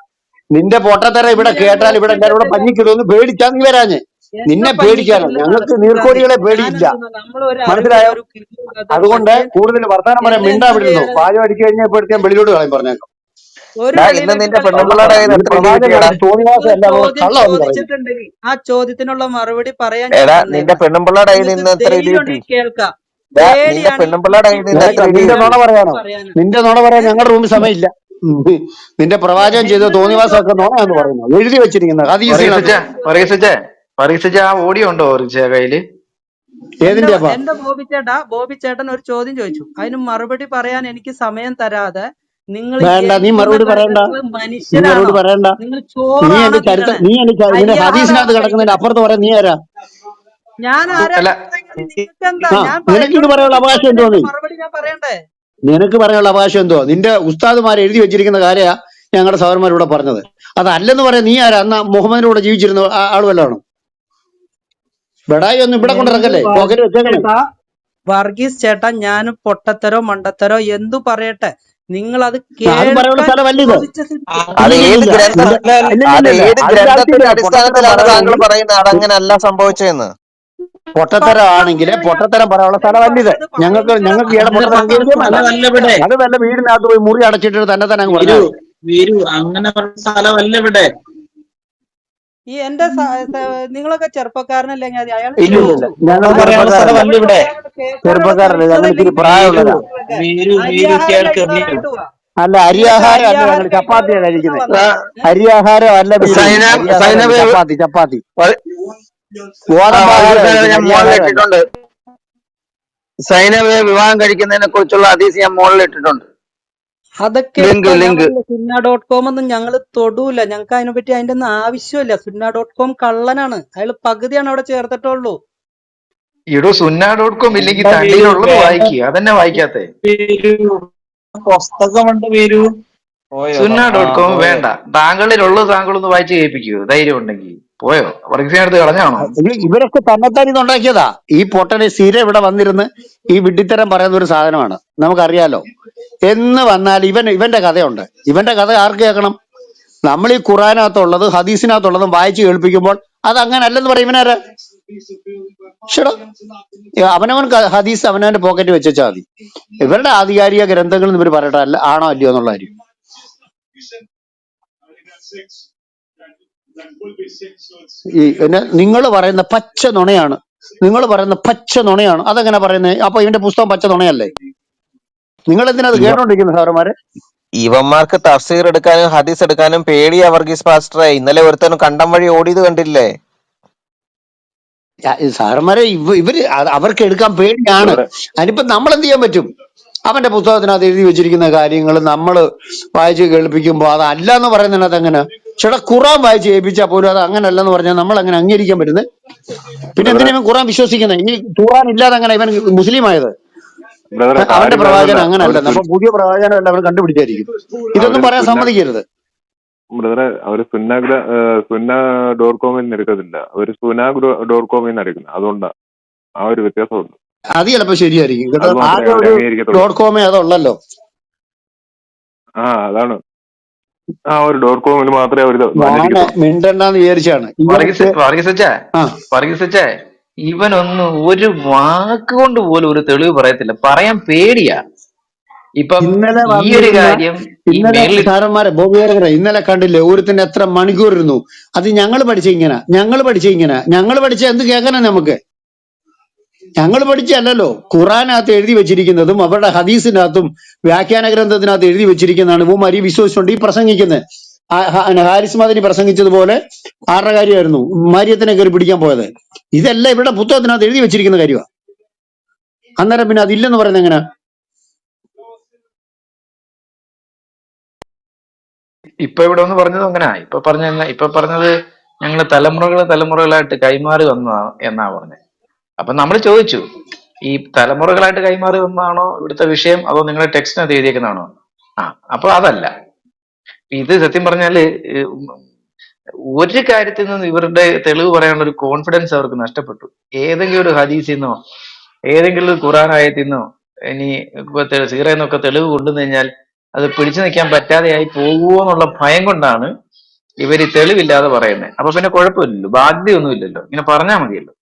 നിന്റെ പൊട്ടത്തരം എന്നെ ഇവിടെ ഞാൻ കേട്ടാൽ ബ്ലോക്ക് ഇവിടെ എല്ലാവരും കൂടെ ചെയ്തിട്ടല്ലോ. പഞ്ഞിക്കിടുമെന്ന് പേടിച്ചാ നീ വരാഞ്ഞ്. എന്നെ നിന്നെ പേടിക്കാനോ? പഞ്ഞിക്കിടില്ല ഞങ്ങൾക്ക് ഉസ്താദെ. നീർക്കോലികളെ ഞാൻ പേടിയില്ല. എന്തെന്നാ, നമ്മൾ ഒരു അറിവില്ല, മനസ്സിലായോ? ഒരു കിഴിവില്ലാത്ത ഒരു അതുകൊണ്ട് മനുഷ്യൻ. കൂടുതൽ വർത്തമാനം പറയാൻ എന്നെ മിണ്ടാ എന്ത് വിടുന്നു. ചെയ്യാനാ? പാചകം അടിച്ചു കഴിഞ്ഞാൽ ഇപ്പൊ എടുത്ത് ഞാൻ വെളിയിലോട്ട് കളയും പറഞ്ഞേക്കാം. ഒരു ഡാ, ഇന്ന് വെളിയിലേക്ക് നിന്റെ കളിക്കാൻ പെണ്ണുമ്പിള്ളയുടെ പോണില്ല. കയ്യിൽ നീ എത്ര രൂപ കിട്ടിയടാ? പ്രവാചകനായിട്ട് തോന്നിവാസം നിങ്ങൾ എല്ലാം കൂടെ ചോദ്യം കള്ളമെന്ന് പറയുന്നു. ചോദിച്ചിട്ടുണ്ടെങ്കിൽ ആ ചോദ്യത്തിനുള്ള മറുപടി പറയാൻ ഞാൻ എടാ, നിന്റെ വന്നേക്കണേ. പെണ്ണുമ്പിള്ളയുടെ കയ്യിൽ നിങ്ങൾക്ക് നിന്ന് എത്ര ഇത് ധൈര്യം കിട്ടി? ഉണ്ടെങ്കിൽ കേൾക്കാം. ഡാ, നിന്റെ പേടിയാണെങ്കിൽ പെണ്ണുമ്പിള്ളയുടെ കുത്തി കയ്യിൽ നിന്ന് നിനക്ക് എത്ര ഇത് നിന്റെ കിട്ടി? നുണ കുത്തിയിട്ടാണ് പറയാനോ? പറയാനാ. നിന്റെ നുണ പറയാൻ ഏ? ഞങ്ങളുടെ റൂമിൽ സമയമില്ല. നിന്റെ പ്രവാചകം ചെയ്ത എന്നെ നിങ്ങൾ തോന്നിവാസമൊക്കെ നുണയാന്ന് ചോദിച്ചെന്തിനാ? പറയുന്നു, എഴുതി വെച്ചിരിക്കുന്നത് വർഗീസച്ച ഹദീസിനകത്ത്. വർഗീസച്ച വർഗീസച്ച ആ ഓഡിയോ ഉണ്ടോ വർഗീസ കയ്യില്? ഏതിന്റെ അപ്പാ? എന്റെ ബോബി ചേട്ടൻ ഒരു ചോദ്യം ചോദിച്ചു. അതിന് മറുപടി പറയാൻ എനിക്ക് സമയം തരാതെ നിങ്ങൾ വേണ്ട, നീ എരിക്കുന്ന മറുപടി പറയണ്ട. നിങ്ങൾ നീ മനുഷ്യരാണോ? മറുപടി പറയണ്ട. നിങ്ങൾ നീ ചോറാണോ എന്റെ ചരിത്രം, തിന്നണേ? നിന്റെ ഹദീസിനകത്ത് അരിയാഹാരമാണോ കിടക്കുന്നതിന്റെ കഴിക്കണേ? അപ്പുറത്ത് പറയാൻ നീ ആരാ? ഞാൻ ആരാ അല്ല, പറയുന്നത്? നിങ്ങൾക്ക് എന്താ? ആ, ഞാൻ നിനക്ക് ഇത് എന്നോട് പറയാനുള്ള ചോദിച്ച അവകാശം ചോദ്യത്തിന് എന്തോ? എന്റെ നീ മറുപടി ഞാൻ പറയണ്ടേ? നിനക്ക് പറയാനുള്ള അവകാശം എന്തോ? നിന്റെ ഉസ്താദുമാർ എഴുതി വെച്ചിരിക്കുന്ന കാര്യ ഞങ്ങളുടെ സഹോദരന്മാർ ഇവിടെ പറഞ്ഞത്. അതല്ലെന്ന് പറയാൻ നീ ആരാ? എന്നാ മുഹമ്മദിന്റെ കൂടെ ജീവിച്ചിരുന്ന ആൾ വല്ലതാണോ? ബെടായി ഒന്നും ഇവിടെ എന്റെ കൊണ്ടിറക്കല്ലേ, പോക്കറ്റ് വർഗീസ് വെച്ചേക്കണേ. ചേട്ടാ, വർഗീസ് ചേട്ടാ, ഞാൻ പൊട്ടത്തരോ മണ്ടത്തരോ എന്തു പറയട്ടെ, നിങ്ങൾ അത് അത് പറയാനുള്ള കേൾക്കാൻ സ്ഥലമല്ല ഇത്. ചോദിച്ചത് അത് ഏത് ഇല്ലില്ലില്ല, ഗ്രന്ഥ നിന്റെ അത് ഇല്ലില്ലില്ല, ഏത് അതിന്റെ ഗ്രന്ഥത്തിന്റെ ആവശ്യമില്ല. പൊട്ടത്തരം അടിസ്ഥാനത്തിലാണ് താങ്കൾ പറയണമെങ്കിൽ പറയുന്നത് അതങ്ങനല്ല സംഭവിച്ചതെന്ന്? പൊട്ടത്തരം ആണെങ്കിൽ പറഞ്ഞുതരാം. പൊട്ടത്തരം പറയാനുള്ള നിങ്ങൾ സ്ഥലമല്ല ഇത്. പറഞ്ഞത് ഭയങ്കര ഞങ്ങൾക്ക് ഈടെ അങ്ങനെ പൊട്ടത്തരം പറഞ്ഞ കേൾക്കുകയും വേണ്ട. സ്ഥലമല്ല അസംബന്ധമായിട്ടാ. ഇവിടെ. അത് വല്ല വീടിനകത്ത് പോയി മുറി അടച്ചിട്ട് തന്നെ തന്നെ അങ്ങ് വീരു പറഞ്ഞാൽ മതി. വീരു അങ്ങനെ പറഞ്ഞ സ്ഥലമല്ല ഇവിടെ. ഈ എന്റെ നിങ്ങളൊക്കെ ചെറുപ്പക്കാരനല്ലെങ്കിൽ അയാൾ വീരു ഇല്ലില്ലില്ല, ചോദിച്ചു. ഞങ്ങൾ അങ്ങനെ ആ പറയാനുള്ള ചോദ്യം ചെറുപ്പക്കാരല്ല. സ്ഥലമല്ല മറുപടി ഇവിടെ. പറയാനുള്ള കേൾക്കാനുള്ള ചെറുപ്പക്കാരല്ല, സഹിഷ്ണുത ഞങ്ങൾ ഇച്ചിരി ഇല്ലെങ്കിൽ പിന്നെ വീരു പ്രായമുള്ളവരാ. എന്തിനാ നിങ്ങളൊക്കെ വീരു അരിയാഹാരം കേൾക്ക് കഴിക്കണവരായിട്ട് വീരു. പോവാ? അല്ല, നിങ്ങൾക്ക് അരിയാഹാരം അല്ല, ഞങ്ങൾ അരിയാഹാരം കഴിക്കണവരെ ചപ്പാത്തിയാണ് എന്തിനാ കഴിക്കുന്നത്. വന്നേ? അരിയാഹാരം അല്ല വീരു, അരിയാഹാരം അല്ല, സൈനബ് ചപ്പാത്തി. ഗോതമ്പാഹാരമാണ് ഞാൻ അരിയാഹാരം അല്ല. മുകളിലിട്ടിട്ടുണ്ട്. സൈനബ് വിവാഹം കഴിക്കുന്നതിനെ കുറിച്ചുള്ള ഹദീസ് ഞാൻ മുകളിലിട്ടിട്ടുണ്ട്. അതൊക്കെ ലിങ്ക് എടുത്തോ. ഞാൻ ലിങ്ക് പറഞ്ഞില്ല, സുന്ന.com ഒന്നും ഞങ്ങൾ തൊടൂല. ഞങ്ങൾക്ക് അതിനെപ്പറ്റി അതിന്റെ ഒന്നും ആവശ്യമില്ല. സുന്ന.com കള്ളനാണ്. അയാൾ പകുതിയാണ് അവിടെ ചേർത്തിട്ടുള്ളൂ. ഇടൂ സുന്ന.com ഇല്ലെങ്കിൽ എന്താ വീരു തണ്ടിയിലുള്ളത് വേണ്ട? വായിക്കുക, അതന്നെ വായിക്കാത്തെ. വീരു പുസ്തകമുണ്ട് വീരു. പോയോ? ആ സുന്ന.com പോയോ? വേണ്ട. താങ്കളിലുള്ളത് താങ്കളൊന്ന് വായിച്ച് കേൾപ്പിക്കൂ, ധൈര്യം ഉണ്ടെങ്കിൽ. പോയോ? വർഗീസിനടുത്ത് കളഞ്ഞാണോ? ഇവരൊക്കെ തന്നെത്താൻ ഇത് ഉണ്ടാക്കിയതാ. ഈ പൊട്ടനെ സ്ഥിരം ഇവിടെ വന്നിരുന്ന് ഈ വിഡ്ഢിത്തരം പറയുന്ന ഒരു സാധനമാണ്, നമുക്കറിയാലോ. എന്ന് വന്നാൽ ഇവന്റെ കഥയുണ്ട്. ഇവന്റെ കഥ ആർക്ക് കേൾക്കണം? നമ്മൾ ഈ ഖുറാനകത്തുള്ളത് ഹദീസിനകത്തുള്ളതും വായിച്ച് കേൾപ്പിക്കുമ്പോൾ അത് അങ്ങനെ അല്ലെന്ന് പറയും. ഇവനാരാ? ഷടോ, അവനവൻ ഹദീസ് അവനവന്റെ പോക്കറ്റ് വെച്ചാൽ മതി. ഇവരുടെ ആധികാരിക ഗ്രന്ഥങ്ങൾ ഇവർ പറയട്ടെ, അല്ല ആണോ അല്ലയോ എന്നുള്ള കാര്യം. ഈ നിങ്ങൾ പറയുന്ന പച്ച നുണയാണ്, നിങ്ങൾ പറയുന്ന പച്ച നുണയാണ്. അതെങ്ങനെ പറയുന്നത്? അപ്പൊ ഇവന്റെ പുസ്തകം പച്ച നുണയല്ലേ? നിങ്ങൾ എന്തിനാ അത് ഇവ കേട്ടോണ്ടിരിക്കുന്നത് സാറന്മാരെ? ഇവന്മാർക്ക് തഫ്സീർ എടുക്കാനും ഹദീസ് എടുക്കാനും പേടിയാ വർഗീസ് പാസ്റ്ററെ. ഇന്നലെ ഒരുത്തനും കണ്ടം വഴി ഓടിയത് കണ്ടില്ലേ? സാറന്മാരെ, ഇവര് അവർക്ക് എടുക്കാൻ പേടിയാണ്. ഇവിടെ അതിനിപ്പോ നമ്മൾ എന്ത് ചെയ്യാൻ പറ്റും? അവന്റെ പുസ്തകത്തിനകത്ത് എഴുതി വെച്ചിരിക്കുന്ന കാര്യങ്ങൾ നമ്മൾ വായിച്ച് കേൾപ്പിക്കുമ്പോൾ അതല്ല എന്ന് പറയുന്നതിനകത്ത് എങ്ങനെ? ചേട്ടാ, ഖുറാൻ വായിച്ച് കേൾപ്പിച്ചാൽ പോലും അത് അങ്ങനല്ലെന്ന് പറഞ്ഞാൽ നമ്മൾ അങ്ങനെ അംഗീകരിക്കാൻ പറ്റുന്നത്? പിന്നെ ബ്രദറെ എന്തിനാ ഇവൻ ഖുറാൻ വിശ്വസിക്കുന്നത്? ഈ ഖുറാൻ ഇല്ലാതെ അങ്ങനെ ഇവൻ മുസ്ലിം ആയത്? ബ്രദറെ അവന്റെ കാര്യം വേറൊന്നല്ല. പ്രവാചകൻ അവര് അങ്ങനല്ലെന്ന്, അപ്പൊ പുതിയ പ്രവാചകൻ അല്ല അവൻ കണ്ടുപിടിച്ചായിരിക്കും. ഇതൊന്നും പറയാൻ സമ്മതിക്കരുത്. ബ്രദറെ അവര് സുന്ന .com എടുക്കത്തില്ല, അവര് സുന.com എടുക്കുന്നത്. അതുകൊണ്ടാ ആ ഒരു വ്യത്യാസമുണ്ട്. അത് ചിലപ്പോ ശരിയായിരിക്കും കേട്ടോ. അത് മാത്രമേ ആകെ അവര് ഒരു അംഗീകരിക്കത്തുള്ളൂ. .com അതുള്ളല്ലോ. ആ അതാണ്, ആ ഒരു .com മാത്രമേ അവര് ഞാൻ അനുകരിക്കത്തുള്ളൂ. മിണ്ടണ്ടെന്ന് വിചാരിച്ചാണ് ഇവർക്ക്. ആ വർഗീസച്ചേ ഇവനൊന്നും ഒരു വാക്കുകൊണ്ട് പോലും ഒരു തെളിവ് പറയത്തില്ല, പറയാൻ പേടിയാ. ഇപ്പം ഇന്നലെ ഈ ഒരു വന്നിരുന്ന കാര്യം ഈ ഇന്നലെ മേളിൽ സാറന്മാരെ ബോബിയറെ ഇന്നലെ കണ്ടില്ലേ ഒരുത്തിന് എത്ര മണിക്കൂർ ഇരുന്നു? അത് ഞങ്ങൾ പഠിച്ച ഇങ്ങനെ, ഞങ്ങൾ പഠിച്ച എന്ത് കേൾക്കാനാ നമുക്ക്? ഞങ്ങൾ പഠിച്ചല്ലോ. ഖുറാനകത്ത് എഴുതി വെച്ചിരിക്കുന്നതും അവരുടെ ഹദീസിനകത്തും വ്യാഖ്യാന ഗ്രന്ഥത്തിനകത്ത് എഴുതി വെച്ചിരിക്കുന്നതാണ് ഇവന്മാർ ഈ വിശ്വസിച്ചുകൊണ്ട് ഈ പ്രസംഗിക്കുന്നത്. ഹാരിസ് മദനി പ്രസംഗിച്ചതുപോലെ ആരുടെ കാര്യമായിരുന്നു മരിയത്തിനെ കയറി പിടിക്കാൻ പോയത്? ഇതെല്ലാം ഇവരുടെ പുസ്തകത്തിനകത്ത് എഴുതി വെച്ചിരിക്കുന്ന കാര്യമാണ്. അന്നേരം പിന്നെ അതില്ലെന്ന് പറയുന്നത് എങ്ങനെ? ഇപ്പൊ ഇവിടെ ഒന്ന് പറഞ്ഞത് അങ്ങനെ ഇപ്പൊ പറഞ്ഞത് ഞങ്ങൾ തലമുറകളായിട്ട് കൈമാറി വന്നതാ എന്നാ പറഞ്ഞത്. അപ്പൊ നമ്മൾ ചോദിച്ചു, ഈ തലമുറകളായിട്ട് കൈമാറി വന്നതാണോ ഇവിടുത്തെ വിഷയം, അതോ നിങ്ങളെ ടെക്സ്റ്റിനകത്ത് എഴുതിയേക്കുന്നതാണോ? ആ, അപ്പൊ അതല്ല. ഇത് സത്യം പറഞ്ഞാല് ഒരു കാര്യത്തിൽ നിന്ന് ഇവരുടെ തെളിവ് പറയാനുള്ള ഒരു കോൺഫിഡൻസ് അവർക്ക് നഷ്ടപ്പെട്ടു. ഏതെങ്കിലും ഒരു ഹദീസിൽ നിന്നോ ഏതെങ്കിലും ഒരു ഖുറാൻ ആയത്തിൽ നിന്നോ ഇനി സീറയെന്നൊക്കെ തെളിവ് കൊണ്ടുവന്നു കഴിഞ്ഞാൽ അത് പിടിച്ചു നിൽക്കാൻ പറ്റാതെയായി പോകുമോ എന്നുള്ള ഭയം കൊണ്ടാണ് ഇവർ തെളിവില്ലാതെ പറയുന്നത്. അപ്പൊ പിന്നെ കുഴപ്പമില്ലല്ലോ, ബാധ്യതയൊന്നും ഇല്ലല്ലോ, ഇങ്ങനെ പറഞ്ഞാൽ മതിയല്ലോ.